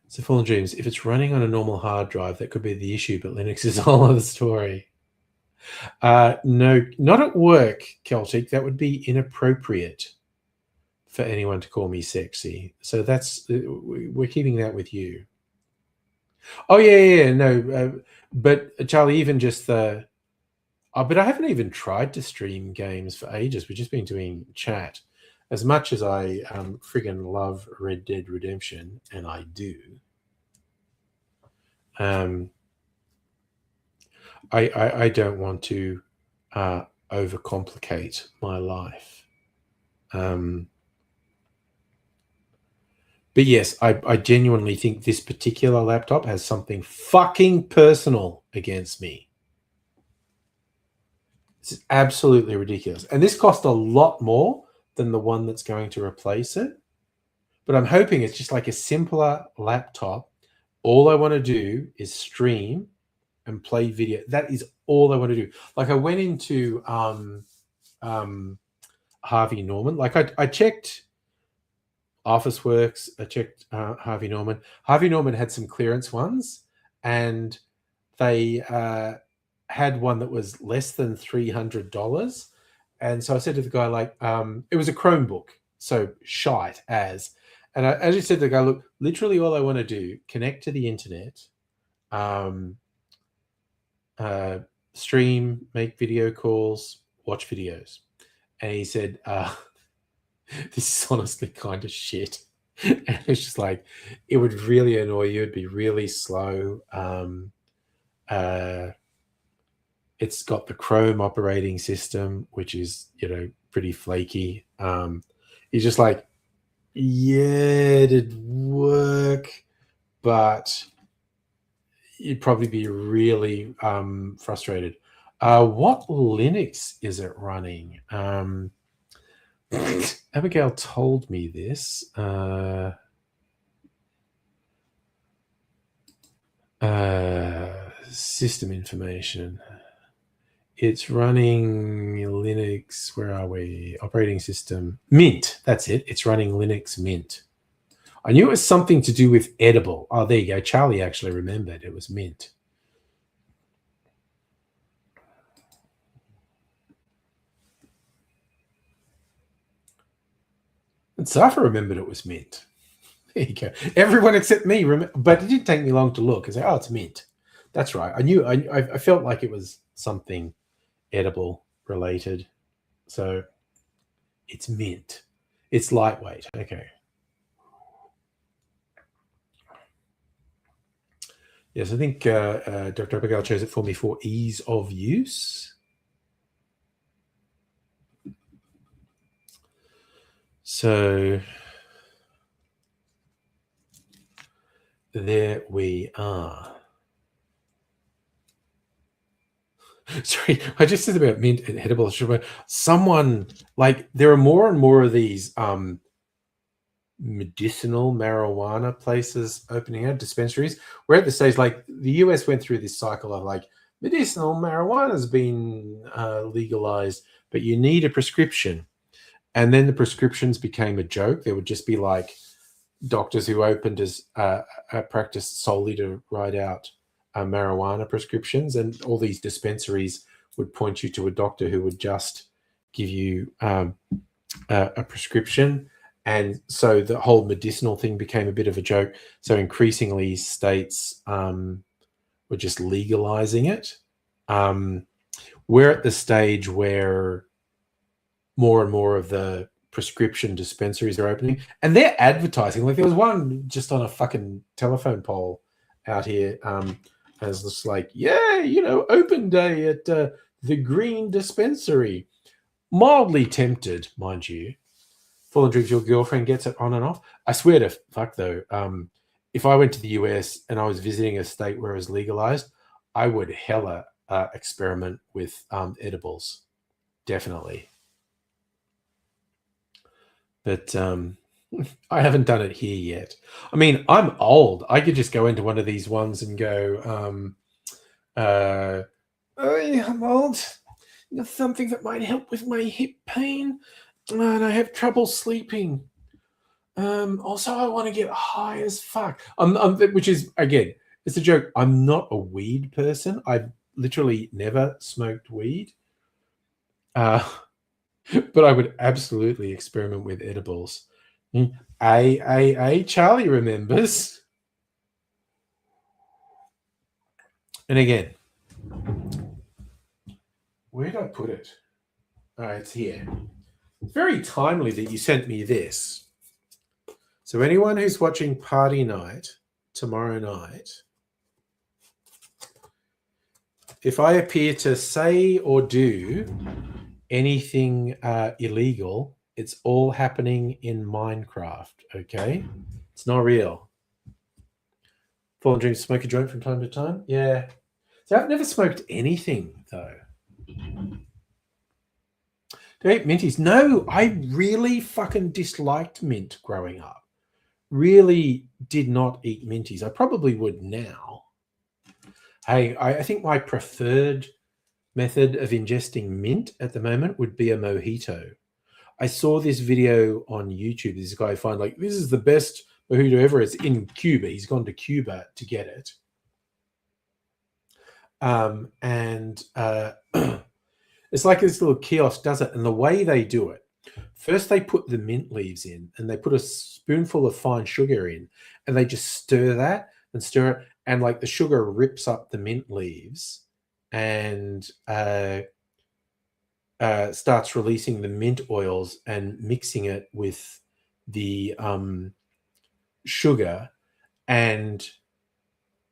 So, Fallen Dreams, if it's running on a normal hard drive, that could be the issue, but Linux is a whole other story. No, not at work, Celtic. That would be inappropriate for anyone to call me sexy. So we're keeping that with you. Oh, yeah, no. But Charlie, even just but I haven't even tried to stream games for ages. We've just been doing chat. As much as I friggin' love Red Dead Redemption, and I do, I don't want to overcomplicate my life. But yes, I genuinely think this particular laptop has something fucking personal against me. It's absolutely ridiculous. And this cost a lot more than the one that's going to replace it. But I'm hoping it's just like a simpler laptop. All I want to do is stream and play video. That is all I want to do. Like, I went into Harvey Norman. Like, I checked Officeworks. I checked Harvey Norman. Harvey Norman had some clearance ones, and they had one that was less than $300. And so I said to the guy, like, it was a Chromebook, so shite as. And I just said to the guy, look, literally all I want to do, connect to the internet, stream, make video calls, watch videos. And he said, this is honestly kind of shit. And it's just like, it would really annoy you. It'd be really slow. It's got the Chrome operating system, which is, pretty flaky. He's just like, yeah, it'd work, but you'd probably be really frustrated. What Linux is it running? Abigail told me this. System information. It's running Linux. Where are we? Operating system. Mint. That's it. It's running Linux Mint. I knew it was something to do with edible. Oh, there you go. Charlie actually remembered. It was Mint. And Safa remembered it was Mint. There you go. Everyone except me remember, but it didn't take me long to look and say, "Oh, it's Mint." That's right. I knew. I felt like it was something edible related. So it's Mint. It's lightweight. Okay. Yes, I think Dr. Abigail chose it for me for ease of use. So there we are. Sorry, I just said about Mint and edible sugar. Someone, like, there are more and more of these medicinal marijuana places opening out, dispensaries. We're at the stage, like, the US went through this cycle of, like, medicinal marijuana has been legalized, but you need a prescription. And then the prescriptions became a joke. There would just be, like, doctors who opened as a practice solely to write out marijuana prescriptions, and all these dispensaries would point you to a doctor who would just give you a prescription. And so the whole medicinal thing became a bit of a joke. So increasingly states were just legalizing it. We're at the stage where more and more of the prescription dispensaries are opening, and they're advertising. Like, there was one just on a fucking telephone pole out here. As just like, yeah, open day at the Green Dispensary. Mildly tempted, mind you. Full and Drinks, your girlfriend gets it on and off. I swear to fuck, though, if I went to the US and I was visiting a state where it was legalized, I would hella experiment with edibles. Definitely. But I haven't done it here yet. I mean, I'm old. I could just go into one of these ones and go, I'm old. Something that might help with my hip pain, and I have trouble sleeping. Also, I want to get high as fuck. Which is, again, it's a joke. I'm not a weed person. I've literally never smoked weed. But I would absolutely experiment with edibles. Charlie remembers. And again, where did I put it? It's here. Very timely that you sent me this. So anyone who's watching Party Night tomorrow night, if I appear to say or do anything illegal, it's all happening in Minecraft, okay? It's not real. Fallen Dreams, smoke a joint from time to time? Yeah. So I've never smoked anything, though. Do I eat minties? No, I really fucking disliked mint growing up. Really did not eat minties. I probably would now. Hey, I think my preferred method of ingesting mint at the moment would be a mojito. I saw this video on YouTube. This guy found, like, this is the best mojito ever. It's in Cuba. He's gone to Cuba to get it. It's like this little kiosk does it. And the way they do it, first they put the mint leaves in, and they put a spoonful of fine sugar in, and they just stir that and stir it. And, like, the sugar rips up the mint leaves and starts releasing the mint oils and mixing it with the sugar, and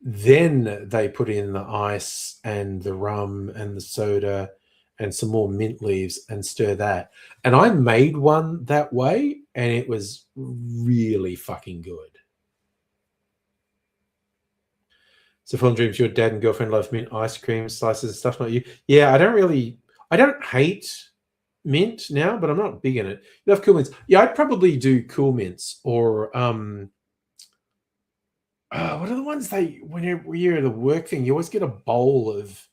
then they put in the ice and the rum and the soda and some more mint leaves and stir that. And I made one that way, and it was really fucking good. So Full and Dreams, your dad and girlfriend love mint ice cream, slices and stuff, not you. Yeah, I don't hate mint now, but I'm not big in it. You love Cool Mints. Yeah, I'd probably do Cool Mints or what are the ones when you're at the work thing, you always get a bowl of,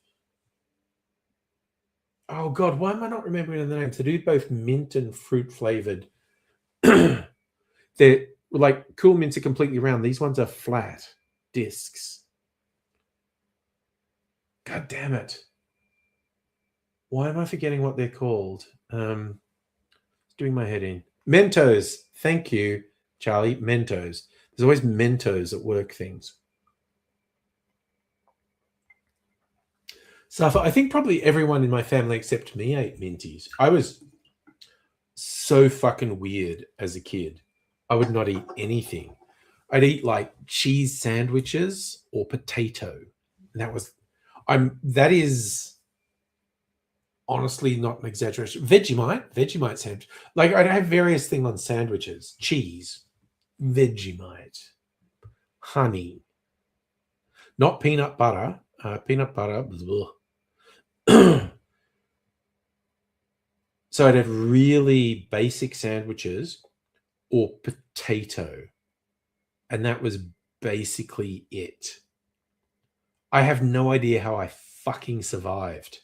oh god, why am I not remembering the names? They do both mint and fruit flavored. They're like Cool Mints are completely round. These ones are flat discs. God damn it. Why am I forgetting what they're called? It's doing my head in. Mentos. Thank you, Charlie. Mentos. There's always Mentos at work things. So I think probably everyone in my family except me ate Minties. I was so fucking weird as a kid. I would not eat anything. I'd eat like cheese sandwiches or potato. And that is honestly not an exaggeration. Vegemite sandwich. Like I'd have various things on sandwiches. Cheese, Vegemite, honey, not peanut butter. Peanut butter. So I'd have really basic sandwiches or potato. And that was basically it. I have no idea how I fucking survived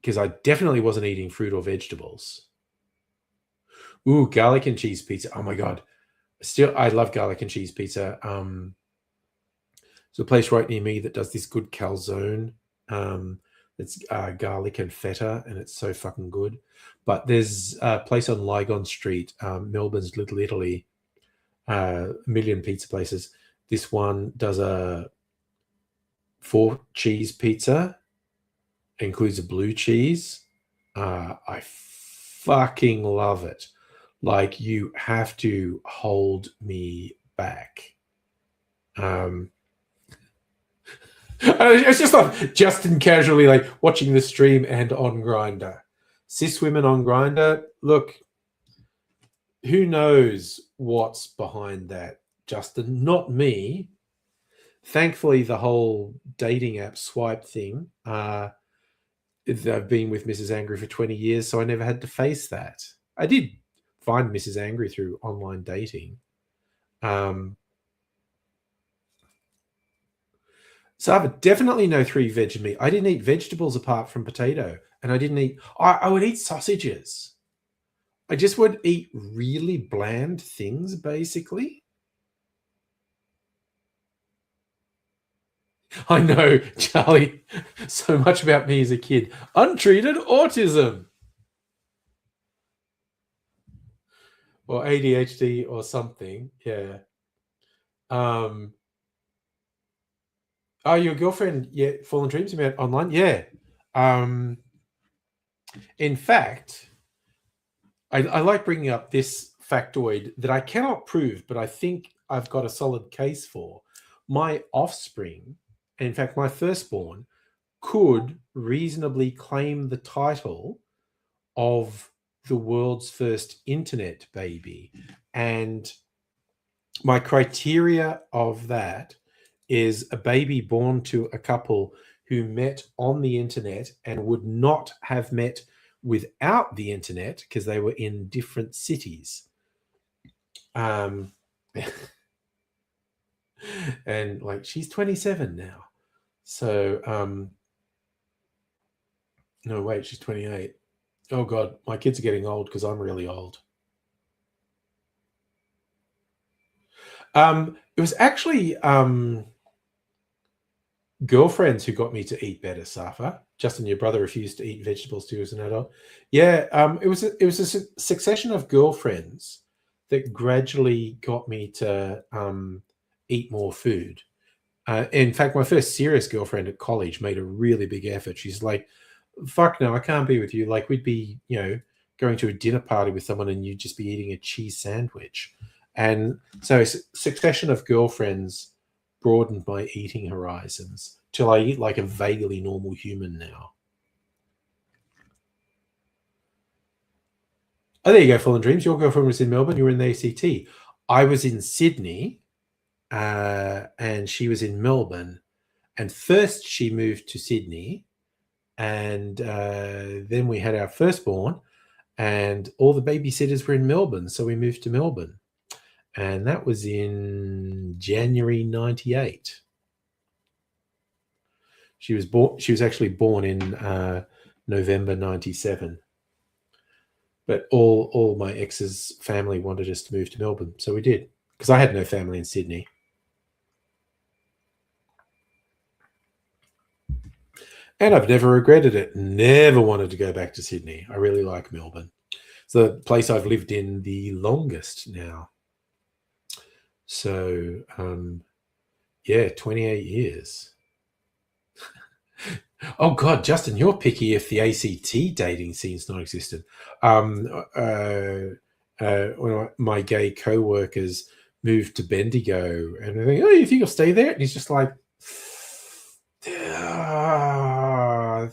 because I definitely wasn't eating fruit or vegetables. Ooh, garlic and cheese pizza. Oh my God. Still, I love garlic and cheese pizza. There's a place right near me that does this good calzone. It's garlic and feta, and it's so fucking good. But there's a place on Lygon Street, Melbourne's Little Italy, a million pizza places. This one does a 4-cheese pizza, includes a blue cheese. I fucking love it. Like, you have to hold me back. It's just like Justin casually like watching the stream and on Grindr. Cis women on Grindr. Look, who knows what's behind that, Justin? Not me. Thankfully, the whole dating app swipe thing. I've been with Mrs. Angry for 20 years, so I never had to face that. I did find Mrs. Angry through online dating. So I have definitely no 3 veg meat. I didn't eat vegetables apart from potato, and I didn't eat. I would eat sausages. I just would eat really bland things, basically. I know, Charlie. So much about me as a kid. Untreated autism. Or ADHD or something. Yeah. Oh, your girlfriend, yeah, Fallen Dreams about online? Yeah. In fact, I like bringing up this factoid that I cannot prove, but I think I've got a solid case for. My offspring, in fact, my firstborn, could reasonably claim the title of the world's first internet baby. And my criteria of that is a baby born to a couple who met on the internet and would not have met without the internet because they were in different cities. And like, she's 27 now. So, no, wait, she's 28. Oh God, my kids are getting old because I'm really old. It was actually girlfriends who got me to eat better, Safa. Justin, your brother refused to eat vegetables too as an adult. Yeah, it was a succession of girlfriends that gradually got me to eat more food. In fact, my first serious girlfriend at college made a really big effort. She's like, fuck no, I can't be with you. Like, we'd be, going to a dinner party with someone and you'd just be eating a cheese sandwich. And so a succession of girlfriends broadened my eating horizons till I eat like a vaguely normal human now. Oh, there you go, Fallen Dreams. Your girlfriend was in Melbourne. You were in the ACT. I was in Sydney, and she was in Melbourne. And first she moved to Sydney, and then we had our firstborn, and all the babysitters were in Melbourne, so we moved to Melbourne. And that was in January 98. She was actually born in November 97. But all my ex's family wanted us to move to Melbourne, so we did, because I had no family in Sydney. And I've never regretted it. Never wanted to go back to Sydney. I really like Melbourne. It's the place I've lived in the longest now. So, 28 years. Oh God, Justin, you're picky if the ACT dating scene's non-existent. One of my gay co-workers moved to Bendigo, and I think, oh, you think you'll stay there? And he's just like,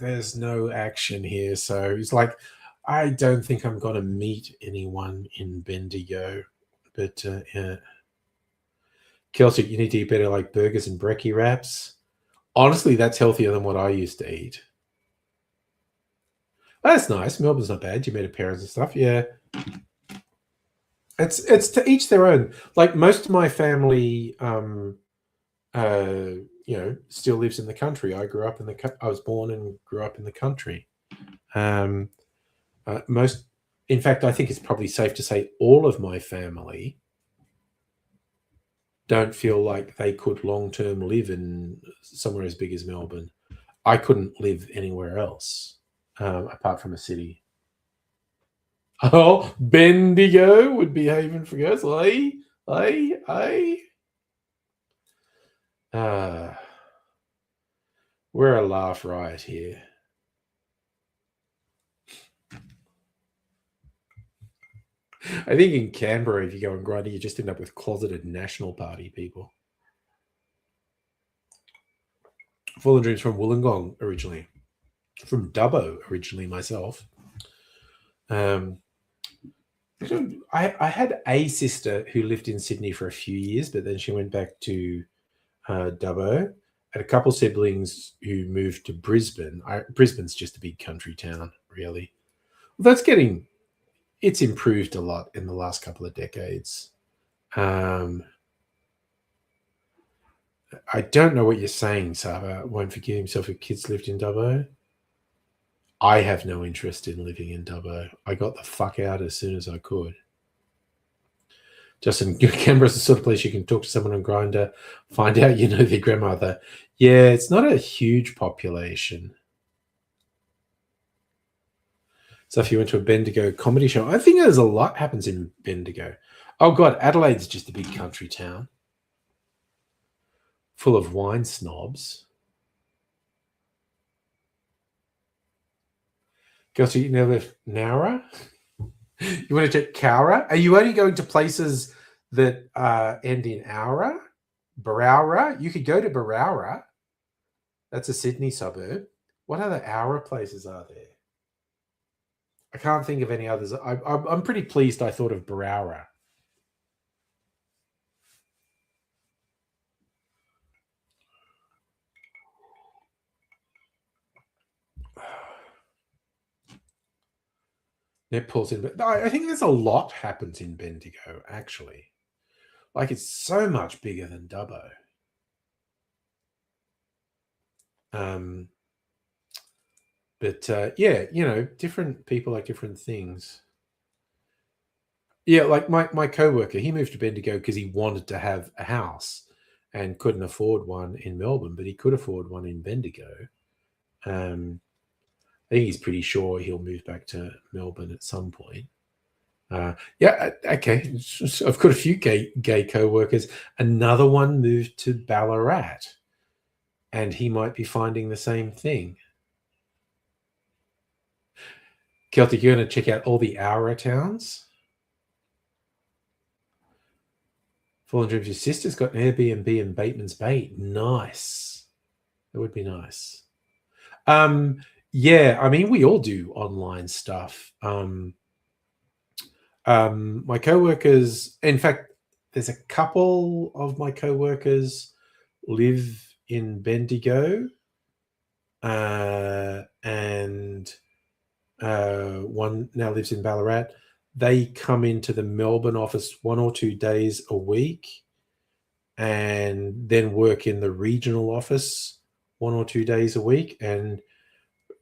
there's no action here. So he's like, I don't think I'm going to meet anyone in Bendigo. But yeah. Kelsey, you need to eat better, like burgers and brekkie wraps. Honestly, that's healthier than what I used to eat. That's nice. Melbourne's not bad. You met her parents and stuff. Yeah. It's to each their own. Like most of my family, still lives in the country. I was born and grew up in the country. In fact, I think it's probably safe to say all of my family don't feel like they could long-term live in somewhere as big as Melbourne. I couldn't live anywhere else apart from a city. Oh, Bendigo would be haven for girls. We're a laugh riot here. I think in Canberra, if you go and grind, you just end up with closeted National Party people. Fallen Dreams from Wollongong originally. From Dubbo originally myself. I had a sister who lived in Sydney for a few years, but then she went back to Dubbo. Had a couple siblings who moved to Brisbane. Brisbane's just a big country town, really. Well, it's improved a lot in the last couple of decades. I don't know what you're saying, Saba. Won't forgive himself if kids lived in Dubbo. I have no interest in living in Dubbo. I got the fuck out as soon as I could. Justin, Canberra's the sort of place you can talk to someone on Grindr, find out you know their grandmother. Yeah, it's not a huge population. So if you went to a Bendigo comedy show, I think there's a lot happens in Bendigo. Oh God, Adelaide's just a big country town full of wine snobs. Girls, you never left Nowra? You want to check Cowra? Are you only going to places that end in Aura? Barowra? You could go to Barowra. That's a Sydney suburb. What other Aura places are there? I can't think of any others. I'm pretty pleased I thought of Barowra. It pulls in, but I think there's a lot happens in Bendigo, actually. Like, it's so much bigger than Dubbo. But yeah, different people like different things. Yeah, like my co-worker, he moved to Bendigo because he wanted to have a house and couldn't afford one in Melbourne, but he could afford one in Bendigo. I think he's pretty sure he'll move back to Melbourne at some point. Yeah, okay. I've got a few gay co-workers. Another one moved to Ballarat, and he might be finding the same thing. Celtic, you're going to check out all the Aura towns? Fallen Dreams, your sister's got an Airbnb in Bateman's Bay. Nice. That would be nice. Yeah, I mean, we all do online stuff. My co-workers, in fact, there's a couple of my co-workers live in Bendigo, and one now lives in Ballarat. They come into the Melbourne office 1 or 2 days a week, and then work in the regional office 1 or 2 days a week, and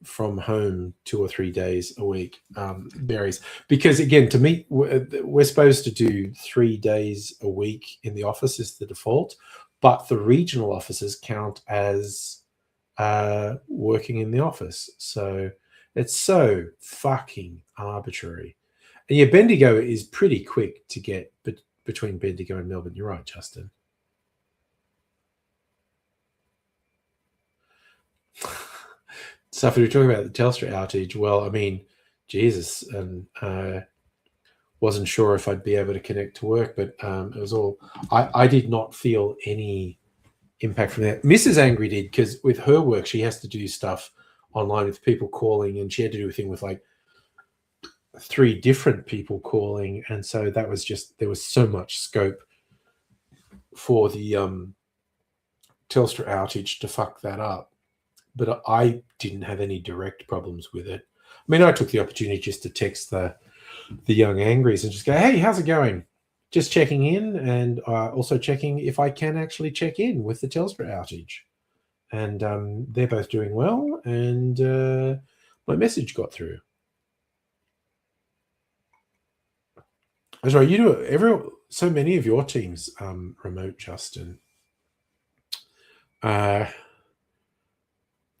from home 2 or 3 days a week. Varies, because again, to me, we're supposed to do 3 days a week in the office is the default, but the regional offices count as working in the office. So it's so fucking arbitrary. And yeah, Bendigo is pretty quick to get between Bendigo and Melbourne. You're right, Justin. So if we were talking about the Telstra outage, well, I mean, Jesus, and wasn't sure if I'd be able to connect to work, but it was all. I did not feel any impact from that. Mrs. Angry did, because with her work, she has to do stuff online with people calling, and she had to do a thing with like 3 different people calling, and so that was just, there was so much scope for the Telstra outage to fuck that up. But I didn't have any direct problems with it. I mean, I took the opportunity just to text the young angries and just go, hey, how's it going? Just checking in, and also checking if I can actually check in with the Telstra outage. And they're both doing well, and my message got through. That's right. You do so many of your teams remote, Justin.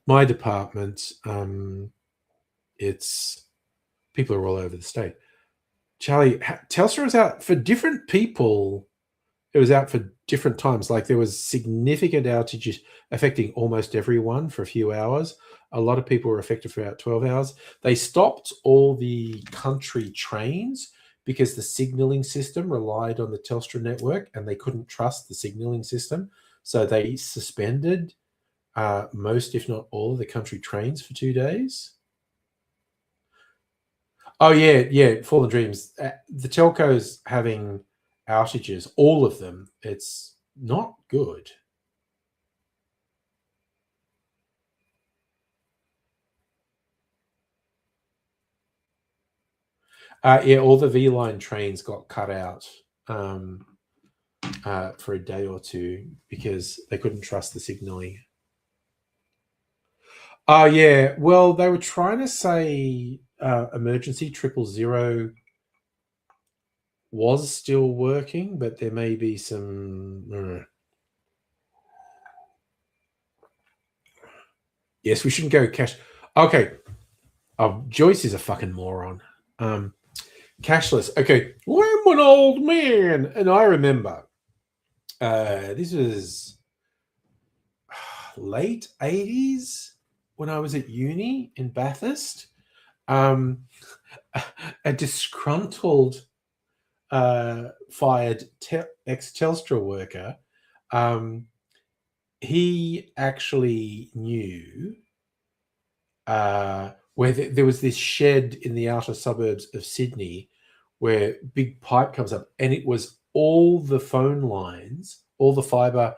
My department, it's people are all over the state. Charlie, Telstra was out for different people. It was out for different times. Like there was significant outages affecting almost everyone for a few hours. A lot of people were affected for about 12 hours. They stopped all the country trains because the signaling system relied on the Telstra network, and they couldn't trust the signaling system. So they suspended most, if not all, of the country trains for 2 days. Oh, yeah, Fallen Dreams. The telcos having outages, all of them, it's not good. Yeah, all the V-Line trains got cut out for a day or two because they couldn't trust the signaling. Oh, yeah. Well, they were trying to say emergency 000 was still working, but there may be some. Yes, we shouldn't go cash. Okay. Oh, Joyce is a fucking moron. Cashless. Okay. Well, I'm an old man. And I remember this was late 80s when I was at uni in Bathurst. A disgruntled fired ex-Telstra worker, he actually knew where there was this shed in the outer suburbs of Sydney where big pipe comes up, and it was all the phone lines, all the fibre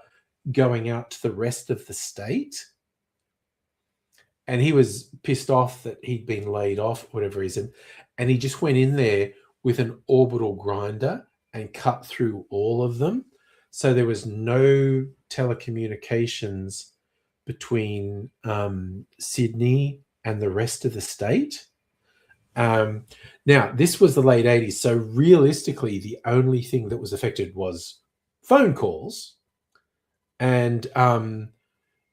going out to the rest of the state. And he was pissed off that he'd been laid off for whatever reason. And he just went in there with an orbital grinder and cut through all of them. So there was no telecommunications between Sydney and the rest of the state. Now, this was the late 80s. So realistically, the only thing that was affected was phone calls and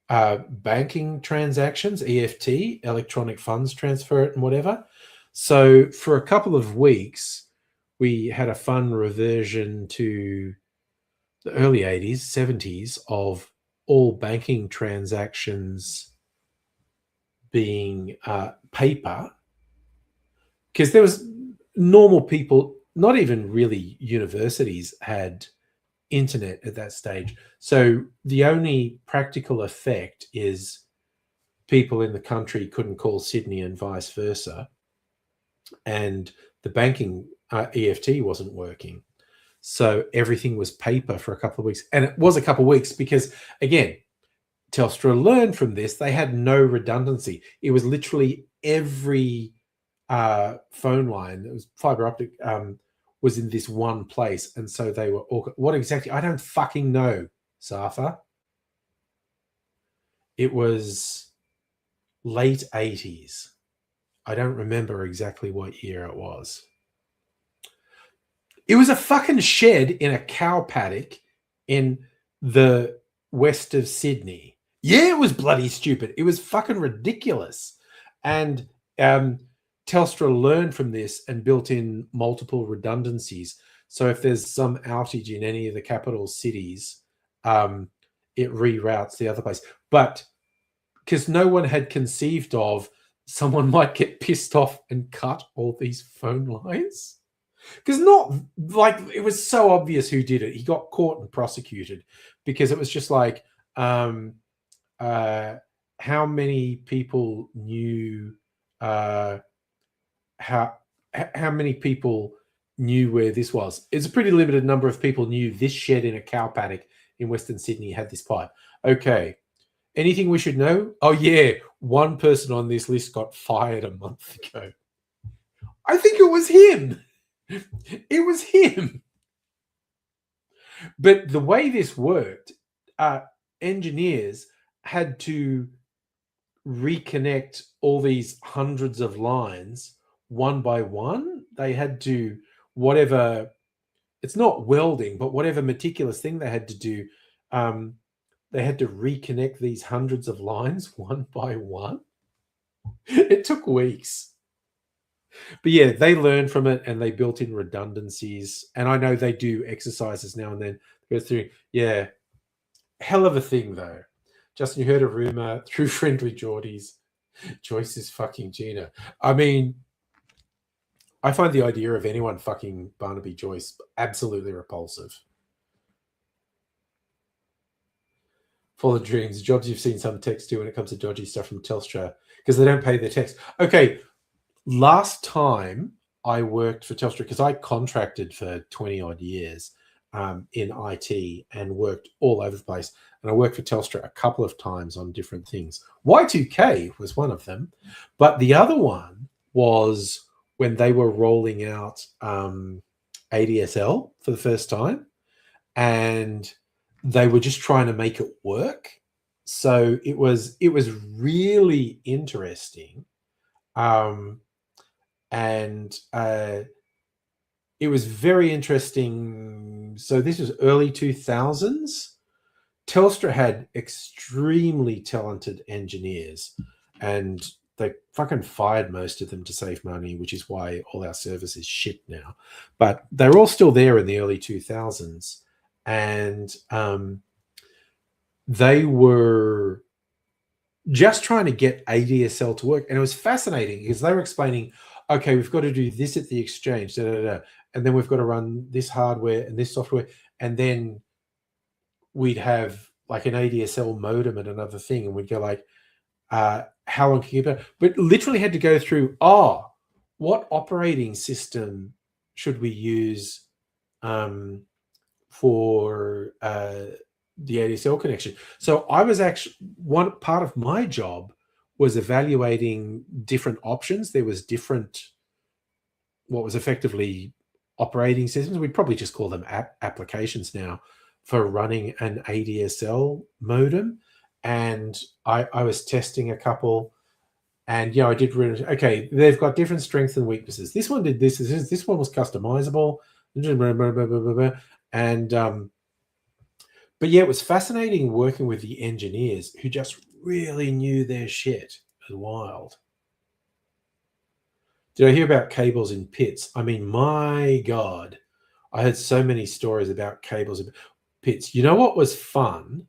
banking transactions, EFT, electronic funds transfer, and whatever. So for a couple of weeks, we had a fun reversion to the early 80s, 70s of all banking transactions being paper, because there was normal people, not even really universities had internet at that stage. So the only practical effect is people in the country couldn't call Sydney and vice versa. And the banking EFT wasn't working. So everything was paper for a couple of weeks. And it was a couple of weeks because, again, Telstra learned from this. They had no redundancy. It was literally every phone line that was fiber optic was in this one place. And so they were all, what exactly? I don't fucking know, Safa. It was late 80s. I don't remember exactly what year it was. It was a fucking shed in a cow paddock in the west of Sydney. Yeah, it was bloody stupid. It was fucking ridiculous. And Telstra learned from this and built in multiple redundancies. So if there's some outage in any of the capital cities, it reroutes the other place. But because no one had conceived of someone might get pissed off and cut all these phone lines. Because not like it was so obvious who did it. He got caught and prosecuted because it was just like how many people knew how many people knew where this was. It's a pretty limited number of people knew this shed in a cow paddock in Western Sydney had this pipe. Okay. Anything we should know? Oh, yeah. One person on this list got fired a month ago. I think it was him. It was him. But the way this worked, engineers had to reconnect all these hundreds of lines one by one. They had to, whatever, it's not welding, but whatever meticulous thing they had to do, they had to reconnect these hundreds of lines one by one. It took weeks. But yeah, they learned from it and they built in redundancies. And I know they do exercises now and then. Go through, yeah, hell of a thing though. Justin, you heard a rumor through Friendly Geordies. Joyce is fucking Gina. I mean, I find the idea of anyone fucking Barnaby Joyce absolutely repulsive. Full of dreams, jobs you've seen some text to when it comes to dodgy stuff from Telstra because they don't pay their text. Okay, last time I worked for Telstra, because I contracted for 20 odd years in IT and worked all over the place. And I worked for Telstra a couple of times on different things. Y2K was one of them. But the other one was when they were rolling out ADSL for the first time. And they were just trying to make it work. So it was really interesting. It was very interesting. So this was early 2000s. Telstra had extremely talented engineers and they fucking fired most of them to save money, which is why all our service is shit now. But they're all still there in the early 2000s. And they were just trying to get ADSL to work. And it was fascinating because they were explaining, okay, we've got to do this at the exchange, and then we've got to run this hardware and this software. And then we'd have like an ADSL modem and another thing. And we'd go like, how long can you keep it? But literally had to go through, what operating system should we use for the ADSL connection? So I was actually, one part of my job was evaluating different options. There was different, what was effectively operating systems. We'd probably just call them applications now for running an ADSL modem. And I was testing a couple, and I did really, okay, they've got different strengths and weaknesses. This one did this one was customizable, and but yeah, it was fascinating working with the engineers who just really knew their shit. It was wild. Did I hear about cables in pits? I mean, my God, I heard so many stories about cables in pits. You know what was fun?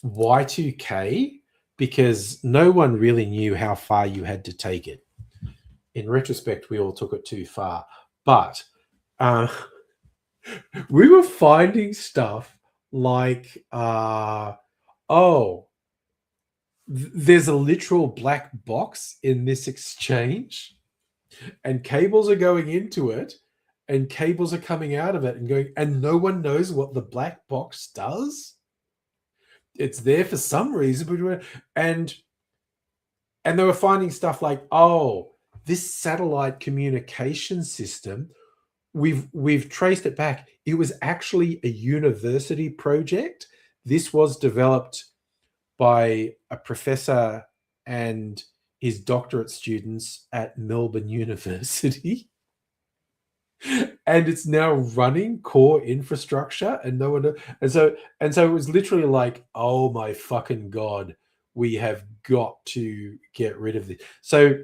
Y2K, because no one really knew how far you had to take it. In retrospect, we all took it too far. But we were finding stuff like, there's a literal black box in this exchange and cables are going into it and cables are coming out of it and going, and no one knows what the black box does. it's there for some reason, and they were finding stuff like, oh, this satellite communication system, we've traced it back. It was actually a university project. This was developed by a professor and his doctorate students at Melbourne University. And it's now running core infrastructure, and no one, and so it was literally like, oh my fucking god, we have got to get rid of this. So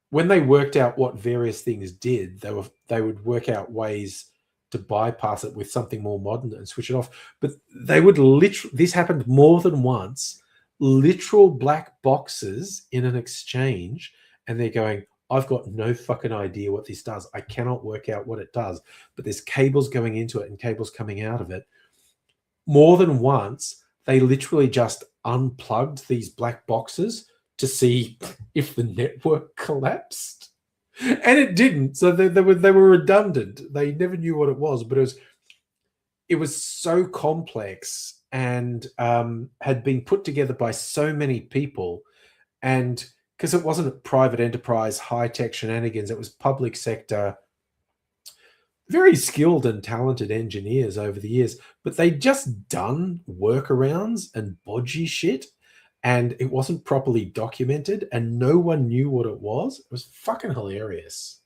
when they worked out what various things did, they would work out ways to bypass it with something more modern and switch it off. But they would literally, this happened more than once, literal black boxes in an exchange, and they're going, I've got no fucking idea what this does. I cannot work out what it does, but there's cables going into it and cables coming out of it. More than once, they literally just unplugged these black boxes to see if the network collapsed. And it didn't. So they were redundant. They never knew what it was, but it was so complex and had been put together by so many people. And because it wasn't a private enterprise, high-tech shenanigans, it was public sector, very skilled and talented engineers over the years, but they'd just done workarounds and bodgy shit, and it wasn't properly documented, and no one knew what it was. It was fucking hilarious.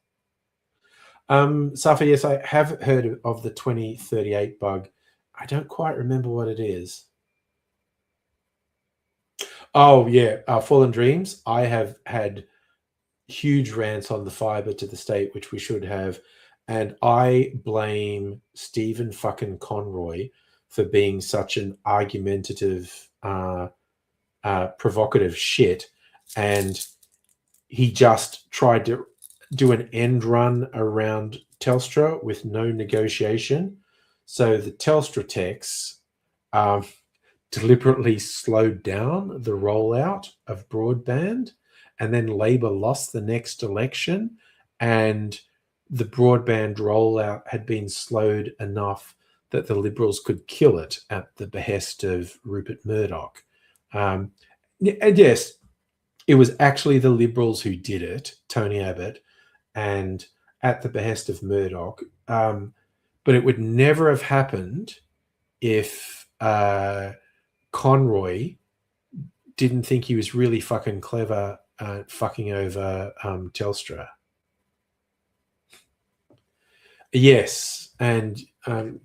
Safa, yes, I have heard of the 2038 bug. I don't quite remember what it is. Oh, yeah, Fallen Dreams. I have had huge rants on the fiber to the state, which we should have. And I blame Stephen fucking Conroy for being such an argumentative, provocative shit. And he just tried to do an end run around Telstra with no negotiation. So the Telstra techs deliberately slowed down the rollout of broadband, and then Labor lost the next election, and the broadband rollout had been slowed enough that the Liberals could kill it at the behest of Rupert Murdoch. And yes, it was actually the Liberals who did it, Tony Abbott, and at the behest of Murdoch. But it would never have happened if Conroy didn't think he was really fucking clever fucking over Telstra. Yes, and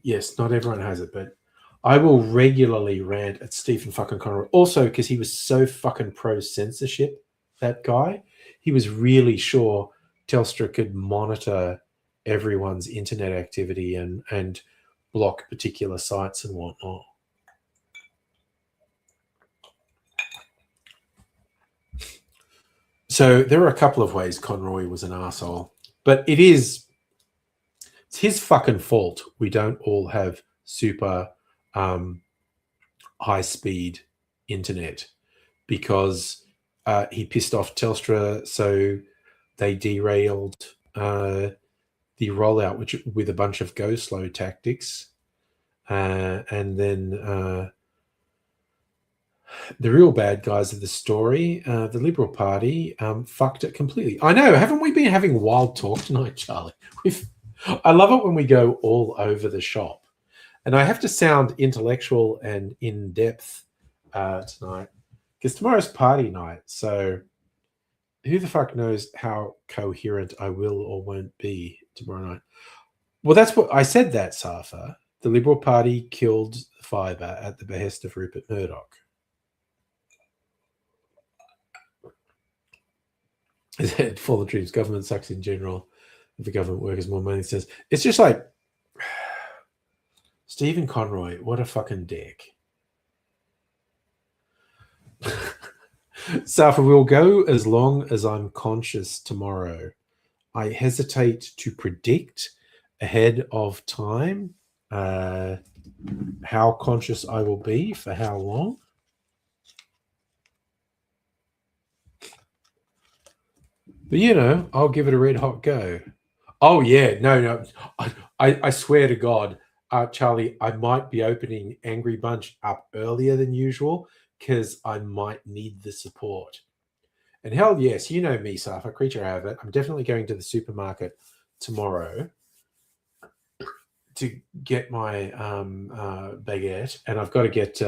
yes, not everyone has it, but I will regularly rant at Stephen fucking Conroy. Also, because he was so fucking pro-censorship, that guy. He was really sure Telstra could monitor everyone's internet activity and block particular sites and whatnot. So there are a couple of ways Conroy was an arsehole, but it's his fucking fault we don't all have super high-speed internet, because he pissed off Telstra, so they derailed the rollout with a bunch of go slow tactics, and then the real bad guys of the story, the Liberal Party, fucked it completely. I know, haven't we been having wild talk tonight, Charlie? I love it when we go all over the shop. And I have to sound intellectual and in-depth tonight, because tomorrow's party night. So who the fuck knows how coherent I will or won't be tomorrow night. Well, that's what I said, that, Safa. The Liberal Party killed fibre at the behest of Rupert Murdoch. For the Dreams, government sucks in general. If the government workers more money, says it's just like Stephen Conroy. What a fucking dick. Safa, we'll go as long as I'm conscious tomorrow. I hesitate to predict ahead of time how conscious I will be for how long. But, you know, I'll give it a red hot go. Oh, yeah. No. I swear to God, Charlie, I might be opening Angry Bunch up earlier than usual because I might need the support. And hell yes, you know me, Safa, creature of habit. I'm definitely going to the supermarket tomorrow to get my baguette, and I've got to get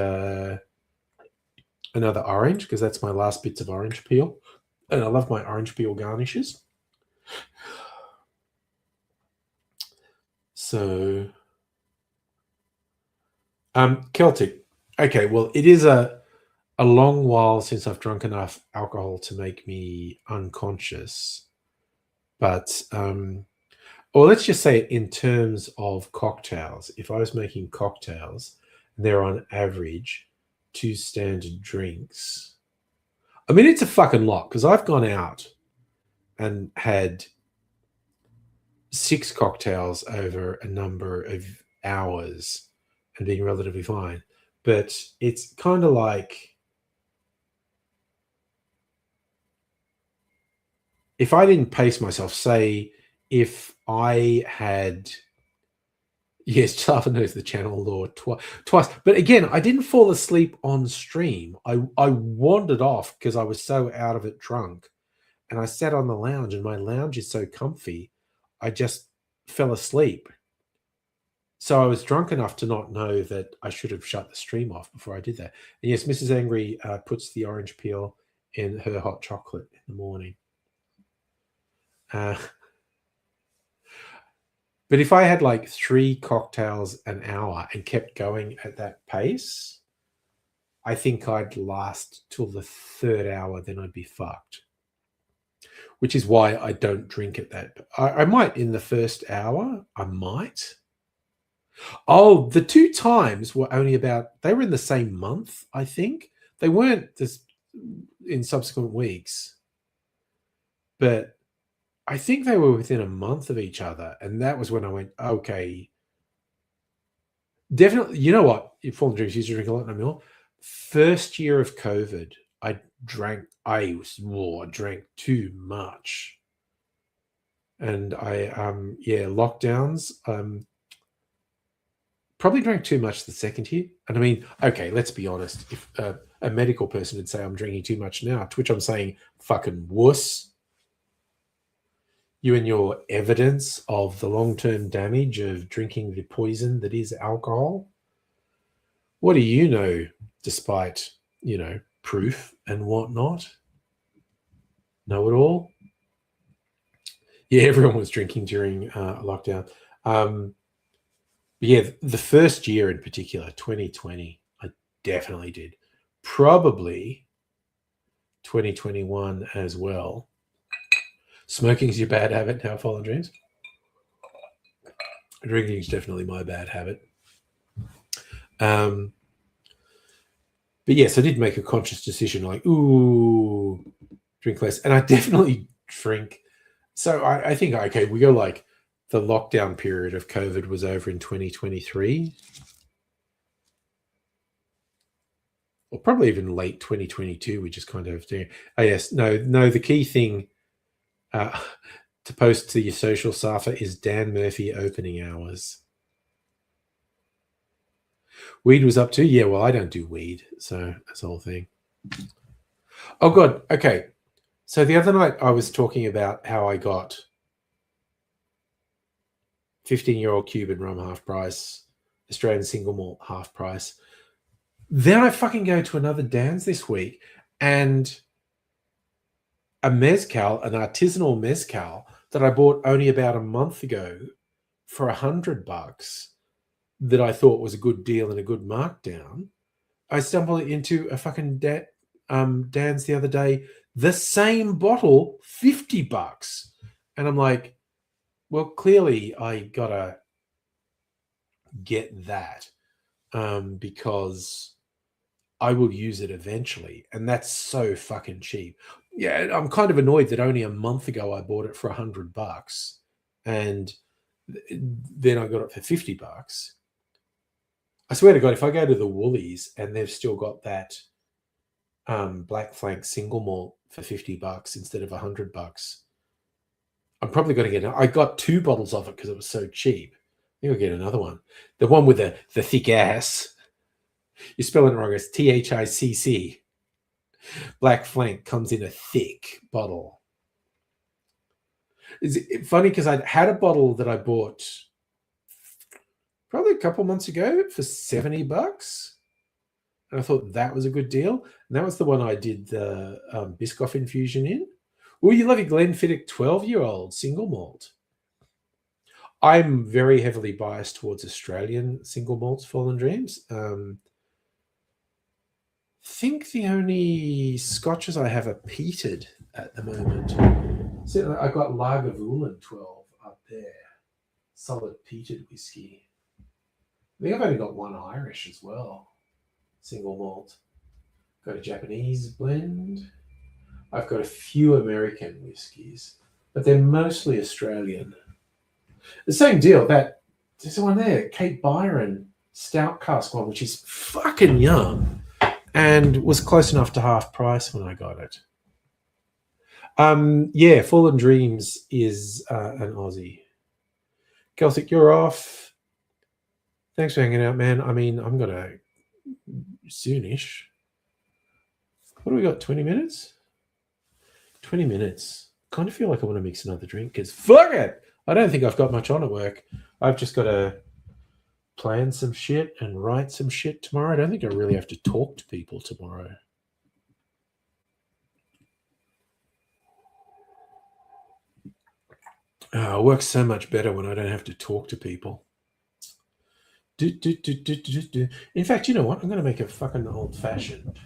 another orange because that's my last bits of orange peel. And I love my orange peel garnishes. So, Celtic. Okay, well, it is a long while since I've drunk enough alcohol to make me unconscious. But, or let's just say in terms of cocktails, if I was making cocktails, they're on average 2 standard drinks. I mean, it's a fucking lot because I've gone out and had 6 cocktails over a number of hours and being relatively fine. But it's kind of like if I didn't pace myself, say if I had, yes, Java knows the channel lore twice. But again, I didn't fall asleep on stream. I wandered off because I was so out of it drunk. And I sat on the lounge, and my lounge is so comfy, I just fell asleep. So I was drunk enough to not know that I should have shut the stream off before I did that. And yes, Mrs. Angry puts the orange peel in her hot chocolate in the morning. But if I had like 3 cocktails an hour and kept going at that pace, I think I'd last till the 3rd hour, then I'd be fucked. Which is why I don't drink at that. I might in the 1st hour, I might. Oh, the 2 times were only about, they were in the same month, I think. They weren't this in subsequent weeks. But I think they were within a month of each other. And that was when I went, okay. Definitely, you know what? Fallen Dreams used to drink a lot, no more. First year of COVID, I drank too much. And lockdowns, probably drank too much the second year. And I mean, okay, let's be honest. If a medical person would say I'm drinking too much now, to which I'm saying, fucking wuss. You and your evidence of the long-term damage of drinking the poison that is alcohol. What do you know, despite, proof and whatnot? Know it all? Yeah, everyone was drinking during lockdown. Yeah, the first year in particular, 2020, I definitely did. Probably 2021 as well. Smoking's your bad habit now, Fallen Dreams. Drinking is definitely my bad habit. But yes, I did make a conscious decision, like, ooh, drink less. And I definitely drink. So I think, okay, we go like the lockdown period of COVID was over in 2023. Or probably even late 2022, we just kind of do. Oh, yes. No, the key thing to post to your social, Safa, is Dan Murphy opening hours. Weed was up to? Yeah, well, I don't do weed, so that's the whole thing. Oh, God. Okay. So the other night I was talking about how I got 15-year-old Cuban rum half price, Australian single malt half price. Then I fucking go to another Dan's this week, and a mezcal, an artisanal mezcal that I bought only about a month ago for $100 that I thought was a good deal and a good markdown. I stumbled into a fucking Dan's the other day, the same bottle, $50. And I'm like, well, clearly I gotta get that because I will use it eventually. And that's so fucking cheap. Yeah, I'm kind of annoyed that only a month ago I bought it for $100 and then I got it for $50. I swear to God, if I go to the Woolies and they've still got that Black Flank single malt for $50 instead of $100, I'm probably going to get it. I got 2 bottles of it because it was so cheap. think I'll get another one. The one with the thick ass. You're spelling it wrong. It's THICC. Black Flank comes in a thick bottle. It's funny because I had a bottle that I bought probably a couple months ago for $70. And I thought that was a good deal. And that was the one I did the Biscoff infusion in. Oh, you love your Glenfiddich 12-year-old single malt. I'm very heavily biased towards Australian single malts, Fallen Dreams. I think the only scotches I have are peated at the moment. So I got Lagavulin 12 up there. Solid peated whiskey. I think I've only got one Irish as well. Single malt. Got a Japanese blend. I've got a few American whiskies, but they're mostly Australian. The same deal. There's one there, Cape Byron Stout Cask one, which is fucking young, and was close enough to half price when I got it. Yeah, Fallen Dreams is an Aussie. Celtic, you're off. Thanks for hanging out, man. I mean, I'm gonna soonish. What do we got? 20 minutes? 20 minutes. Kind of feel like I want to mix another drink because fuck it. I don't think I've got much on at work. I've just got to plan some shit and write some shit tomorrow. I don't think I really have to talk to people tomorrow. It works so much better when I don't have to talk to people. In fact, you know what? I'm going to make a fucking old-fashioned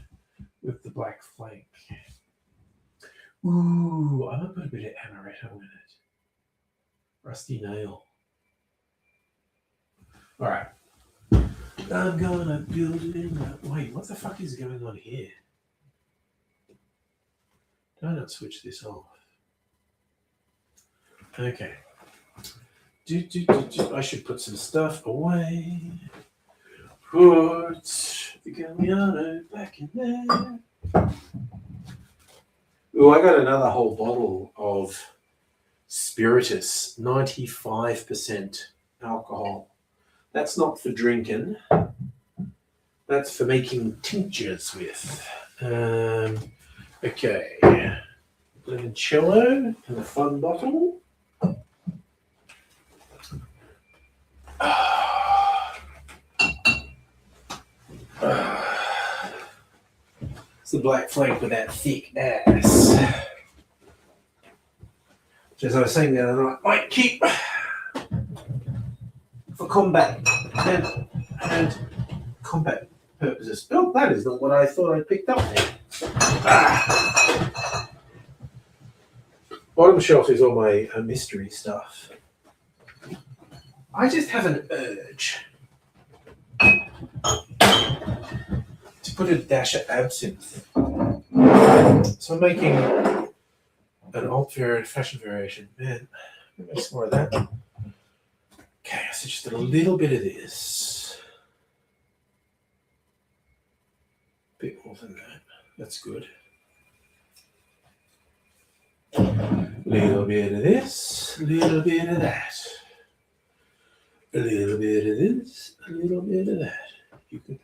with the Black Flank. Ooh, I'm going to put a bit of amaretto in it. Rusty nail. All right. I'm going to build it in that. Wait, what the fuck is going on here? Did I not switch this off? Okay. I should put some stuff away. Put the Galliano back in there. Oh, I got another whole bottle of Spiritus, 95% alcohol. That's not for drinking. That's for making tinctures with. Okay. Limoncello in a fun bottle. It's the Black Flank with that thick ass. Which, as I was saying the other night, might keep for combat and combat purposes. Oh, that is not what I thought I picked up there. Bottom shelf is all my mystery stuff. I just have an urge to put a dash of absinthe. So I'm making an old-fashioned variation. Man, maybe some more of that. Okay, so just a little bit of this. A bit more than that. That's good. Little bit of this, little bit of that. A little bit of this, a little bit of that. You can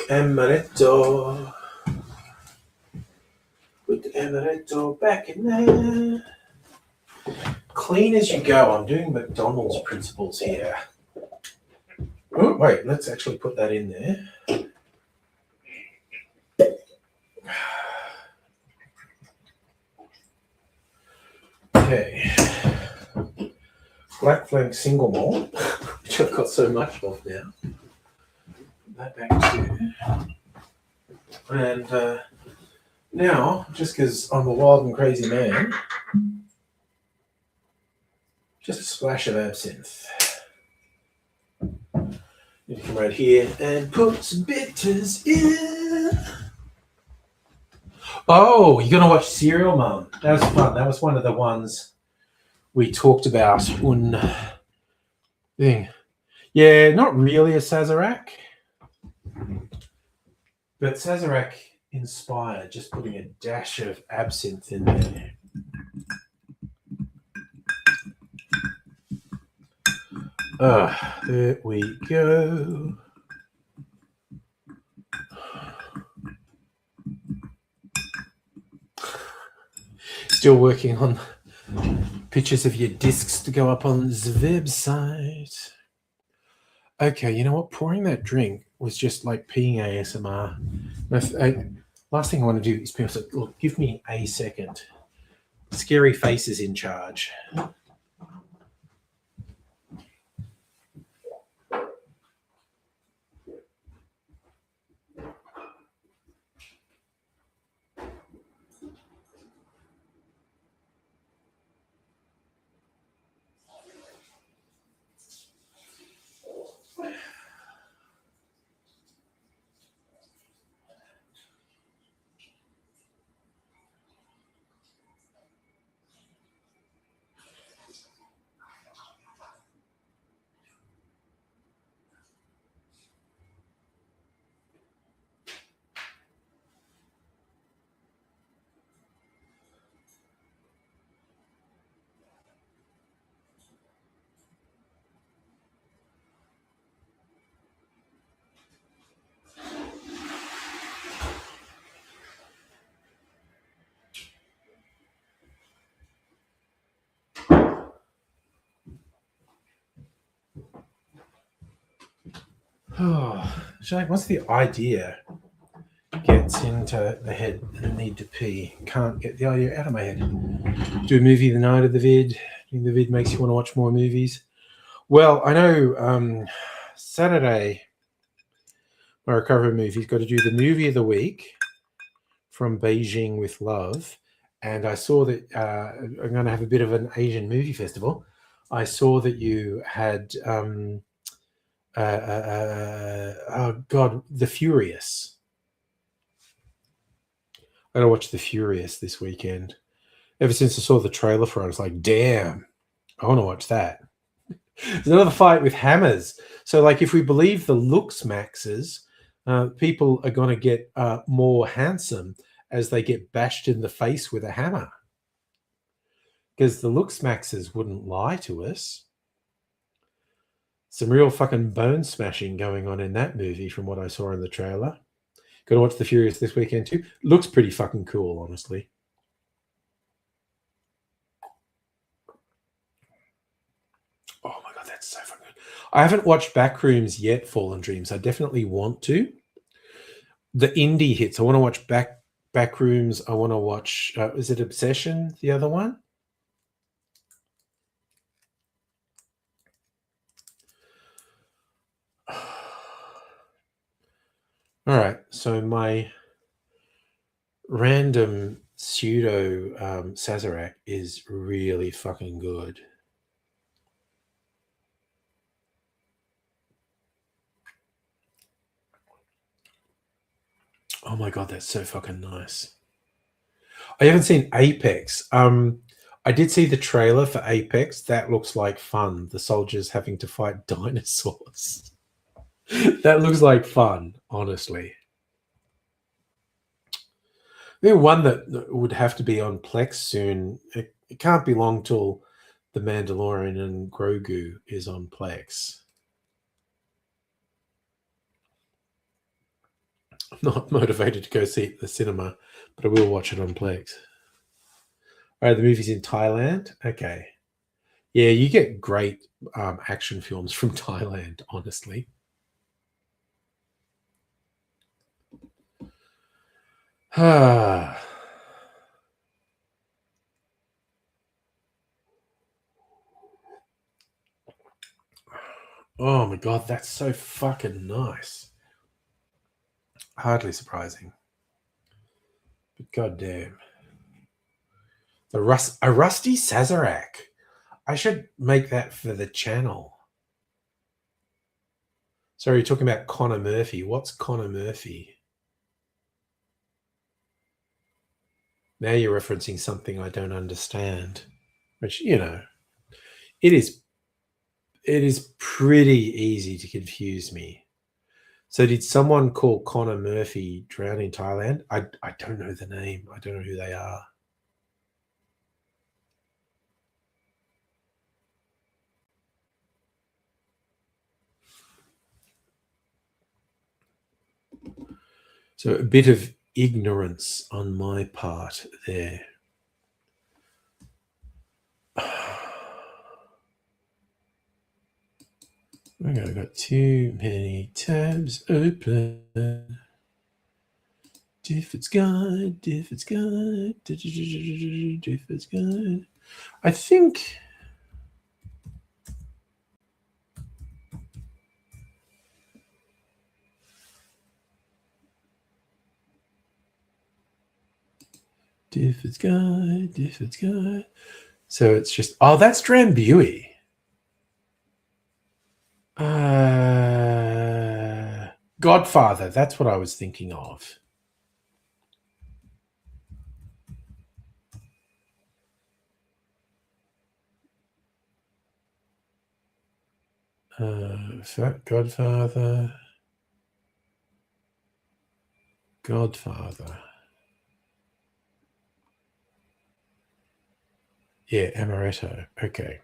amaretto. Put the amaretto back in there. Clean as you go. I'm doing McDonald's principles here. Oh, wait, let's actually put that in there. Okay. Black Flank single malt, which I've got so much of now. Put that back too. And now, just because I'm a wild and crazy man, just a splash of absinthe. You come right here and put some bitters in. Oh, you're going to watch Serial Mum. That was fun. That was one of the ones we talked about. Thing. Yeah, not really a Sazerac. But Sazerac inspired, just putting a dash of absinthe in there. There we go. Still working on pictures of your discs to go up on the website. Okay, you know what? Pouring that drink was just like peeing ASMR. Last thing I want to do is people say, look, give me a second. Scary faces in charge. Oh, Shane, once the idea gets into the head and I need to pee, can't get the idea out of my head. Do a movie the night of the vid. The vid makes you want to watch more movies. Well, I know Saturday, my recovery movie's got to do the movie of the week from Beijing with Love. And I saw that I'm going to have a bit of an Asian movie festival. I saw that you had, oh God, The Furious. I'm going to watch The Furious this weekend. Ever since I saw the trailer for it, I was like, damn, I want to watch that. There's another fight with hammers. So, like, if we believe the looks maxes, people are going to get more handsome as they get bashed in the face with a hammer. Because the looks maxes wouldn't lie to us. Some real fucking bone smashing going on in that movie from what I saw in the trailer. Got to watch The Furious this weekend too. Looks pretty fucking cool, honestly. Oh my God, that's so fucking good. I haven't watched Backrooms yet, Fallen Dreams. I definitely want to. The indie hits. I want to watch Backrooms. I want to watch, is it Obsession, the other one? All right. So my random pseudo Sazerac is really fucking good. Oh my God, that's so fucking nice. I haven't seen Apex. I did see the trailer for Apex. That looks like fun. The soldiers having to fight dinosaurs. That looks like fun, honestly. I think one that would have to be on Plex soon. It can't be long till The Mandalorian and Grogu is on Plex. I'm not motivated to go see it at the cinema, but I will watch it on Plex. All right, the movie's in Thailand. Okay. Yeah, you get great action films from Thailand, honestly. Oh my God, that's so fucking nice. Hardly surprising. But goddamn. A rusty Sazerac. I should make that for the channel. Sorry, you're talking about Connor Murphy. What's Connor Murphy? Now you're referencing something I don't understand. Which, it is pretty easy to confuse me. So did someone call Connor Murphy drown in Thailand? I don't know the name. I don't know who they are. So a bit of ignorance on my part there. I've got too many tabs open. Difford's Guide. I think... Difford's Guide. So it's just... Oh, that's Drambuie. Godfather. That's what I was thinking of. Godfather. Yeah, Amaretto. Okay.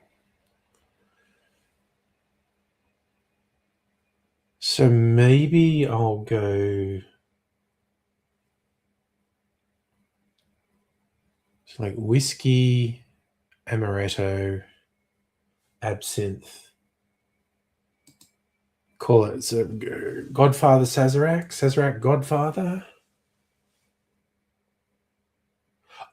So maybe I'll go... So like whiskey, Amaretto, absinthe. Call it Godfather Sazerac? Sazerac Godfather?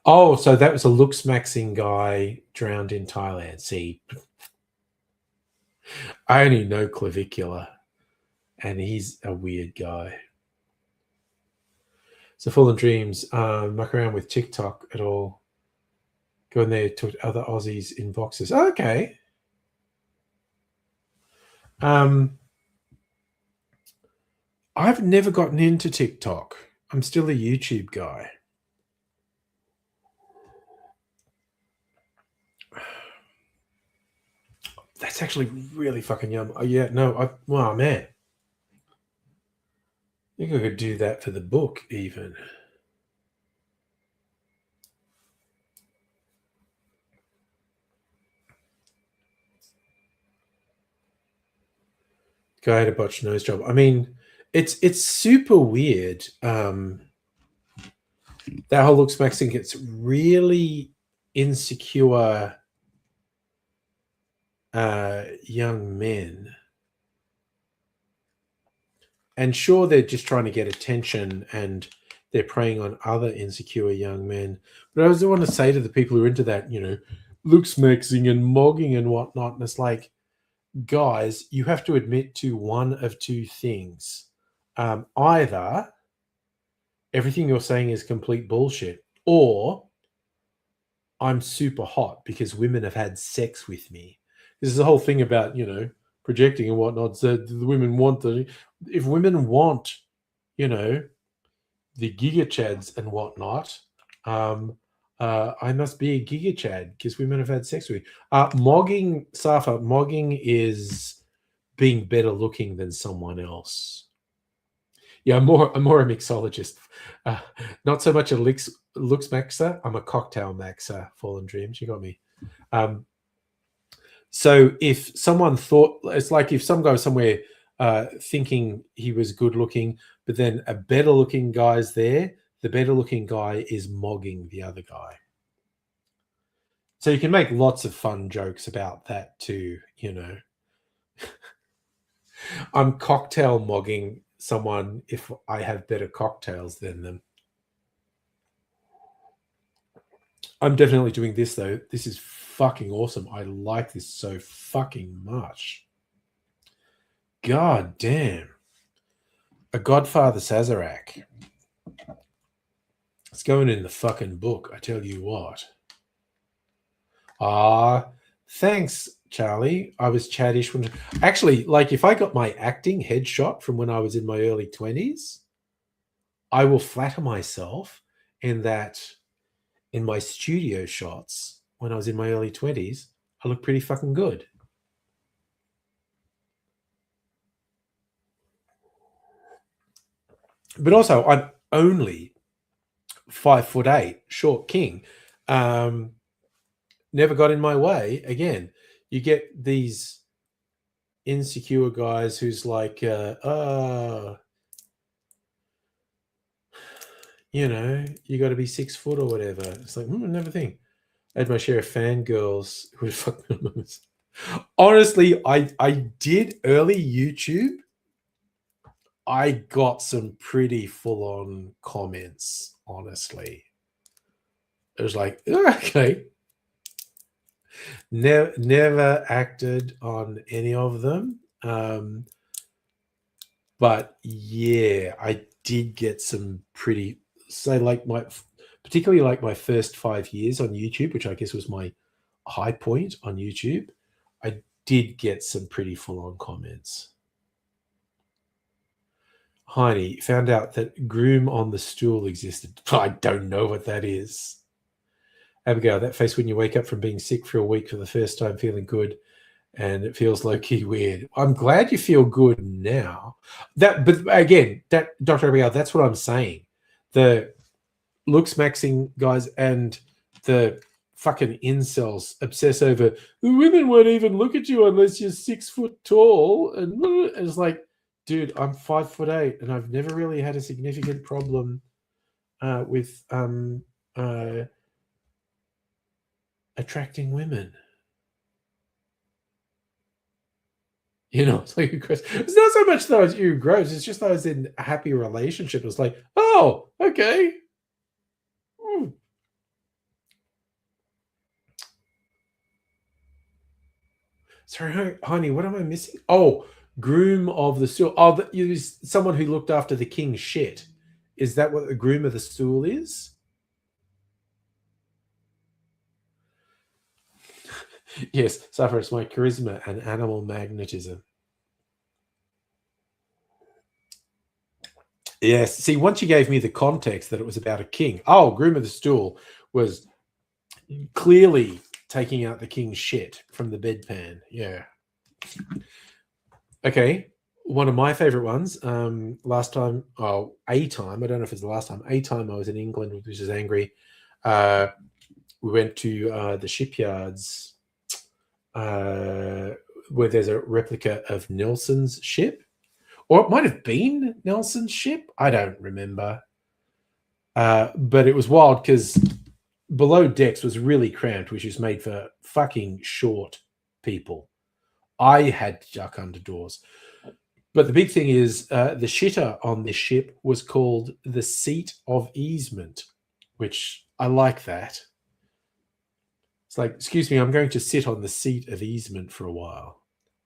Oh, so that was a looks-maxing guy drowned in Thailand. See, I only know Clavicular, and he's a weird guy. So Fallen Dreams, muck around with TikTok at all. Go in there to other Aussies in boxes. Oh, okay. I've never gotten into TikTok. I'm still a YouTube guy. That's actually really fucking yum. Oh, yeah, no, wow, man. I think I could do that for the book, even. Guy to botch nose job. I mean, it's super weird. That whole looks maxing gets really insecure young men. And sure, they're just trying to get attention and they're preying on other insecure young men. But I also want to say to the people who are into that, looks maxing and mogging and whatnot, and it's like, guys, you have to admit to one of two things. Either everything you're saying is complete bullshit, or I'm super hot because women have had sex with me. This is the whole thing about, projecting and whatnot. So the women want if women want, the Giga Chads and whatnot, I must be a Giga Chad because women have had sex with me. Mogging, Safa, mogging is being better looking than someone else. Yeah, I'm more a mixologist. Not so much a looks maxer. I'm a cocktail maxer. Fallen Dreams, you got me. So if someone thought, it's like if some guy was somewhere thinking he was good looking, but then a better looking guy's there, the better looking guy is mogging the other guy. So you can make lots of fun jokes about that too, I'm cocktail mogging someone if I have better cocktails than them. I'm definitely doing this though. This is fucking awesome. I like this so fucking much. God damn. A Godfather Sazerac. It's going in the fucking book, I tell you what. Thanks, Charlie. I was chattish when... Actually, like if I got my acting headshot from when I was in my early 20s, I will flatter myself in that in my studio shots when I was in my early 20s, I look pretty fucking good. But also, I'm only 5'8", short king. Never got in my way. Again, you get these insecure guys who's like, you know, you got to be 6 foot or whatever. It's like, never think. I had my share of fangirls who would fuck me. Honestly, I did early YouTube. I got some pretty full-on comments, honestly. It was like, okay. Never acted on any of them. But yeah, I did get some pretty, say, like particularly like my first 5 years on YouTube, which I guess was my high point on YouTube. I did get some pretty full-on comments. Heine found out that groom on the stool existed. I don't know what that is. Abigail, that face when you wake up from being sick for a week for the first time, feeling good, and it feels low-key weird. I'm glad you feel good now. But again, that Dr. Abigail, that's what I'm saying. The looks maxing guys and the fucking incels obsess over women won't even look at you unless you're 6 foot tall, and it's like, dude, I'm 5'8", and I've never really had a significant problem with attracting women. You know, it's like it's not so much those you gross, it's just those in a happy relationship. It's like, oh, okay. Sorry, honey, what am I missing? Oh, groom of the stool. Oh, someone who looked after the king's shit. Is that what the groom of the stool is? Yes, suffers my charisma and animal magnetism. Yes. See, once you gave me the context that it was about a king. Oh, groom of the stool was clearly taking out the king's shit from the bedpan. Yeah. Okay. One of my favorite ones. Last time, I don't know if it's the last time. A time I was in England, which is angry. We went to the shipyards where there's a replica of Nelson's ship, or it might have been Nelson's ship. I don't remember. But it was wild because below decks was really cramped, which is made for fucking short people. I had to duck under doors. But the big thing is the shitter on this ship was called the Seat of Easement, which I like that. It's like, excuse me, I'm going to sit on the seat of easement for a while.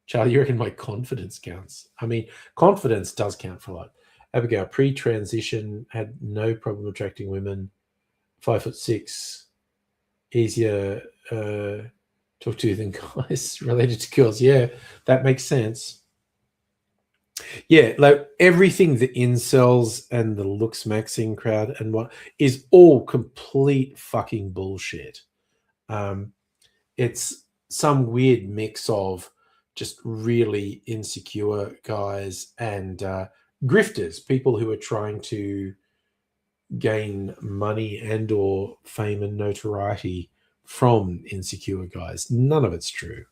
Charlie, you reckon my confidence counts? I mean, confidence does count for a lot. Abigail, pre-transition, had no problem attracting women. 5'6", easier talk to than guys related to girls. Yeah, that makes sense. Yeah, like everything the incels and the looks maxing crowd and what is all complete fucking bullshit. It's some weird mix of just really insecure guys and grifters, people who are trying to gain money and or fame and notoriety from insecure guys. None of it's true.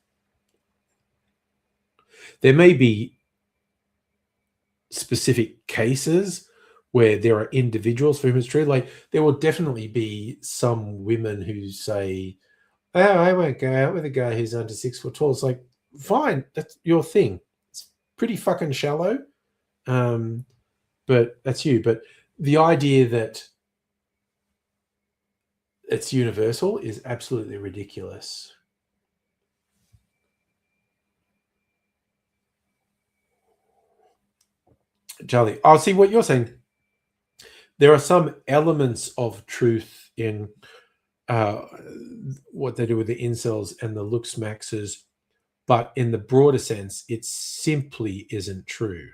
There may be specific cases where there are individuals for whom it's true. Like there will definitely be some women who say, oh, I won't go out with a guy who's under 6 foot tall. It's like, fine, that's your thing. It's pretty fucking shallow. But that's you. But the idea that it's universal is absolutely ridiculous. Charlie, I'll see what you're saying. There are some elements of truth in what they do with the incels and the looks maxes, but in the broader sense, it simply isn't true.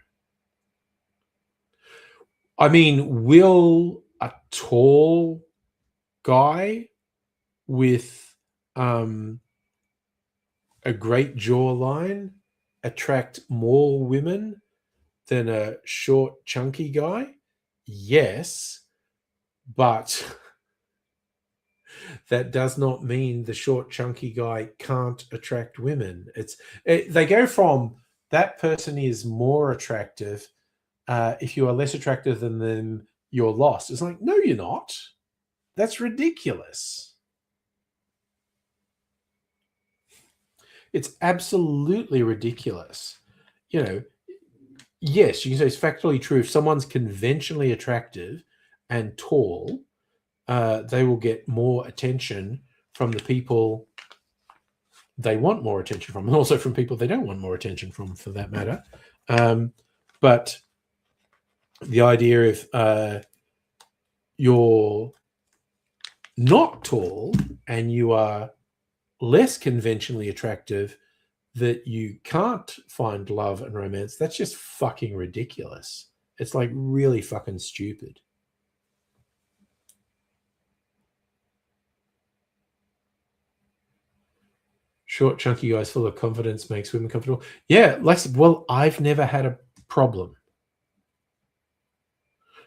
I mean, will a tall guy with a great jawline attract more women than a short, chunky guy? Yes, but that does not mean the short, chunky guy can't attract women. They go from that person is more attractive. If you are less attractive than them, you're lost. It's like, no, you're not. That's ridiculous. It's absolutely ridiculous. You know, yes, you can say it's factually true. If someone's conventionally attractive and tall, they will get more attention from the people they want more attention from, and also from people they don't want more attention from, for that matter. But the idea if you're not tall and you are less conventionally attractive, that you can't find love and romance, that's just fucking ridiculous. It's like really fucking stupid. Short, chunky guys full of confidence makes women comfortable. Yeah, well, I've never had a problem.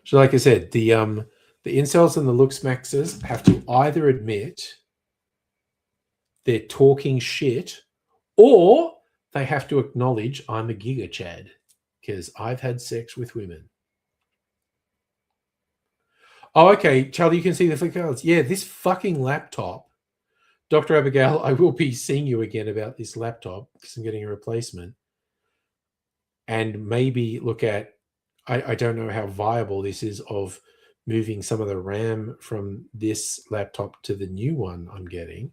So like I said, the incels and the looks maxers have to either admit they're talking shit, or they have to acknowledge I'm a giga chad, because I've had sex with women. Oh, okay, Charlie, you can see the flickers. Yeah, this fucking laptop. Dr. Abigail, I will be seeing you again about this laptop because I'm getting a replacement. And maybe look at, I don't know how viable this is, of moving some of the RAM from this laptop to the new one I'm getting.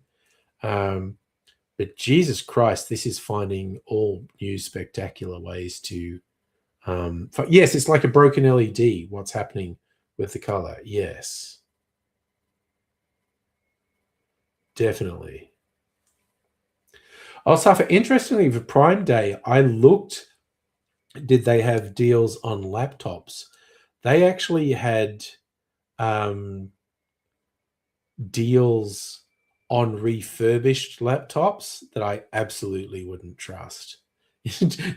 But Jesus Christ, this is finding all new spectacular ways to... yes, it's like a broken LED, what's happening with the color. Yes. Definitely. Oh, Safa, interestingly, for Prime Day, I looked, did they have deals on laptops? They actually had deals on refurbished laptops that I absolutely wouldn't trust.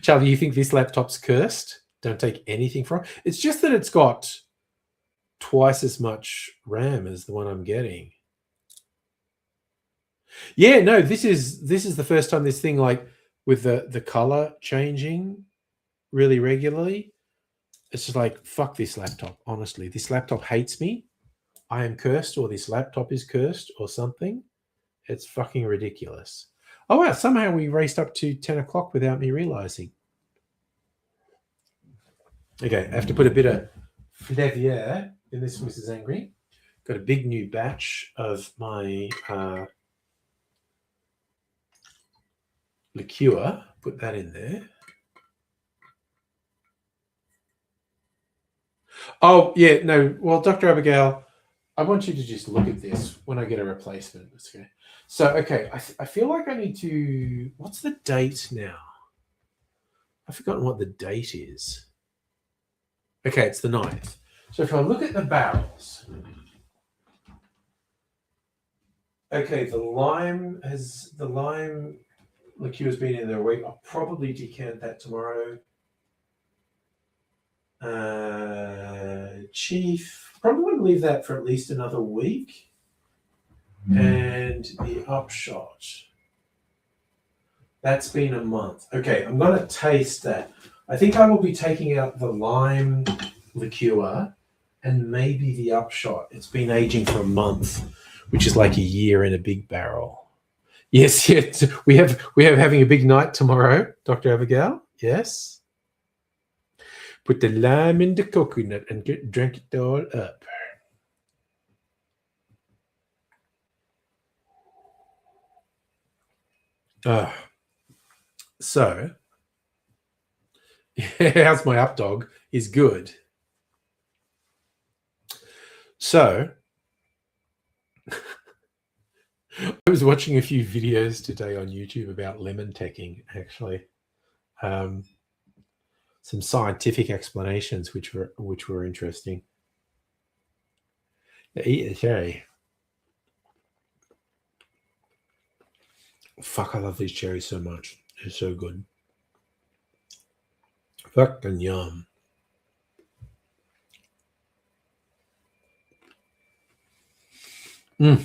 Charlie, you think this laptop's cursed? Don't take anything from it. It's just that it's got twice as much RAM as the one I'm getting. Yeah, no, this is the first time this thing, like with the color changing really regularly. It's just like, fuck this laptop. Honestly, this laptop hates me. I am cursed, or this laptop is cursed, or something. It's fucking ridiculous. Oh wow, somehow we raced up to 10 o'clock without me realizing. Okay, I have to put a bit of Flavier in this, Mrs. Angry. Got a big new batch of my liqueur. Put that in there. Oh, yeah, no. Well, Dr. Abigail, I want you to just look at this when I get a replacement. Okay. So, okay, I feel like I need to... What's the date now? I've forgotten what the date is. Okay, it's the 9th. So if I look at the barrels... Okay, the lime liqueur has been in there a week. I'll probably decant that tomorrow. Chief, probably want to leave that for at least another week. And the upshot, that's been a month. Okay, I'm going to taste that. I think I will be taking out the lime liqueur and maybe the upshot. It's been aging for a month, which is like a year in a big barrel. Yes, yes, we have having a big night tomorrow, Dr. Abigail. Yes. Put the lime in the coconut and drink it all up. So, how's my up dog? Is good. So, I was watching a few videos today on YouTube about lemon teching, actually. Some scientific explanations which were interesting. Eat a cherry. Fuck, I love these cherries so much. They're so good. Fucking yum. Oh,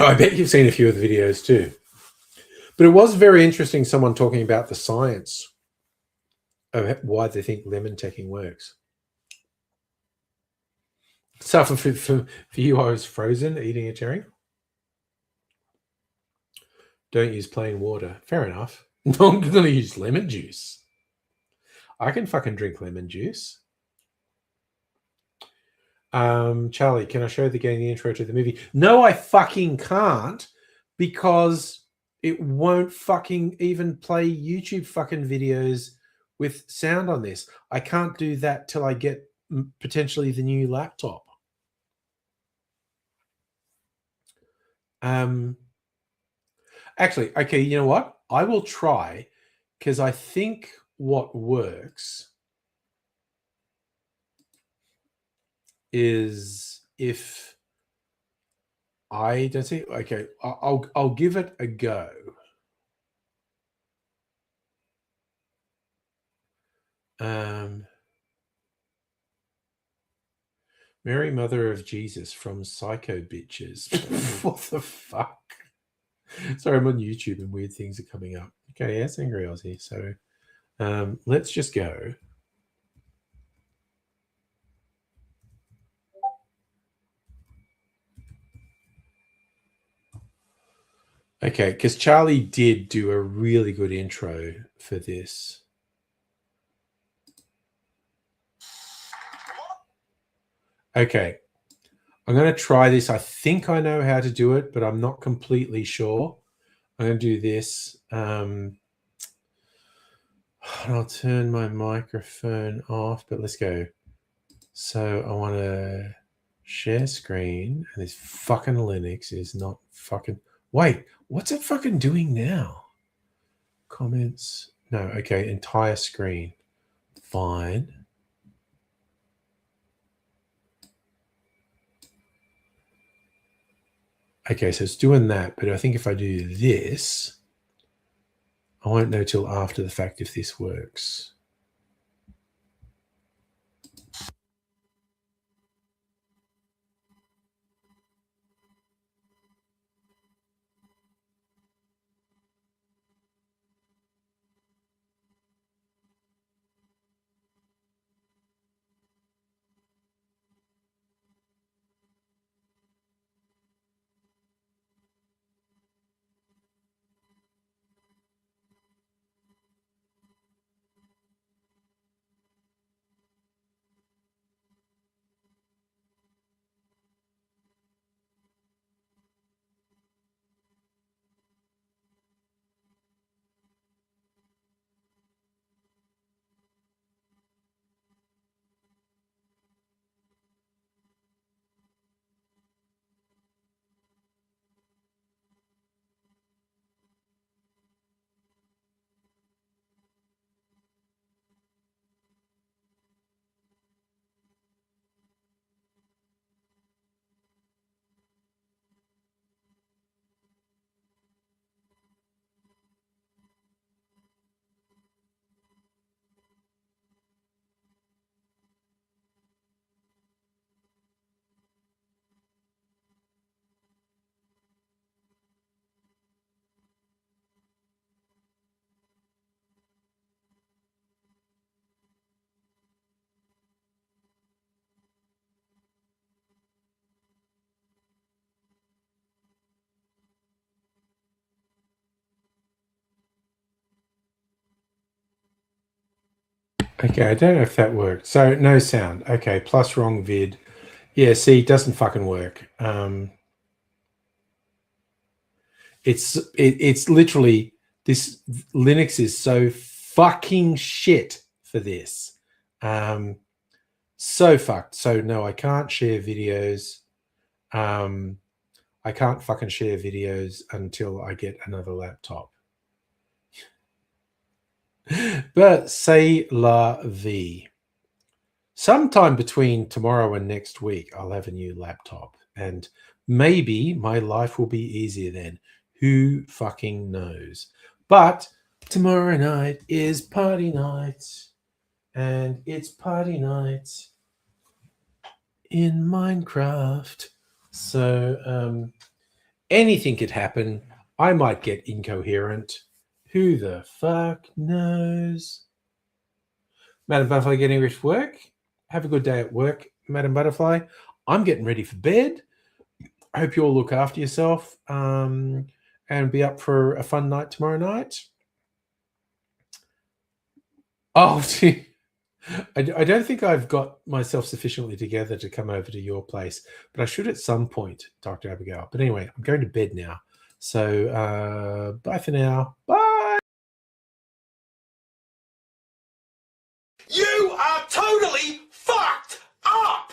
I bet you've seen a few of the videos too. But it was very interesting, someone talking about the science why they think lemon teching works. So for you, I was frozen eating a cherry. Don't use plain water. Fair enough. I'm going to use lemon juice. I can fucking drink lemon juice. Charlie, can I show the intro to the movie? No, I fucking can't, because it won't fucking even play YouTube fucking videos with sound on this. I can't do that till I get potentially the new laptop. Actually, okay, you know what? I will try, because I think what works is if I don't see. Okay, I'll give it a go. Mary, Mother of Jesus from Psycho Bitches. What the fuck? Sorry, I'm on YouTube and weird things are coming up. Okay, yes, Angry Aussie. So let's just go. Okay, because Charlie did do a really good intro for this. Okay, I'm going to try this. I think I know how to do it, but I'm not completely sure. I'm going to do this. I'll turn my microphone off, but let's go. So I want to share screen, and this fucking Linux is not fucking... Wait, what's it fucking doing now? Comments. No, okay, entire screen. Fine. Okay, so it's doing that, but I think if I do this, I won't know till after the fact if this works. Okay, I don't know if that worked. So no sound. Okay, plus wrong vid. Yeah, see, it doesn't fucking work. It's literally, this Linux is so fucking shit for this. So fucked. So no, I can't share videos. I can't fucking share videos until I get another laptop. But c'est la vie. Sometime between tomorrow and next week, I'll have a new laptop, and maybe my life will be easier then. Who fucking knows? But tomorrow night is party night, and it's party night in Minecraft. So anything could happen. I might get incoherent. Who the fuck knows? Madam Butterfly getting ready for work. Have a good day at work, Madam Butterfly. I'm getting ready for bed. I hope you all look after yourself and be up for a fun night tomorrow night. Oh, I don't think I've got myself sufficiently together to come over to your place, but I should at some point, Dr. Abigail. But anyway, I'm going to bed now. So bye for now. Bye. You are totally fucked up!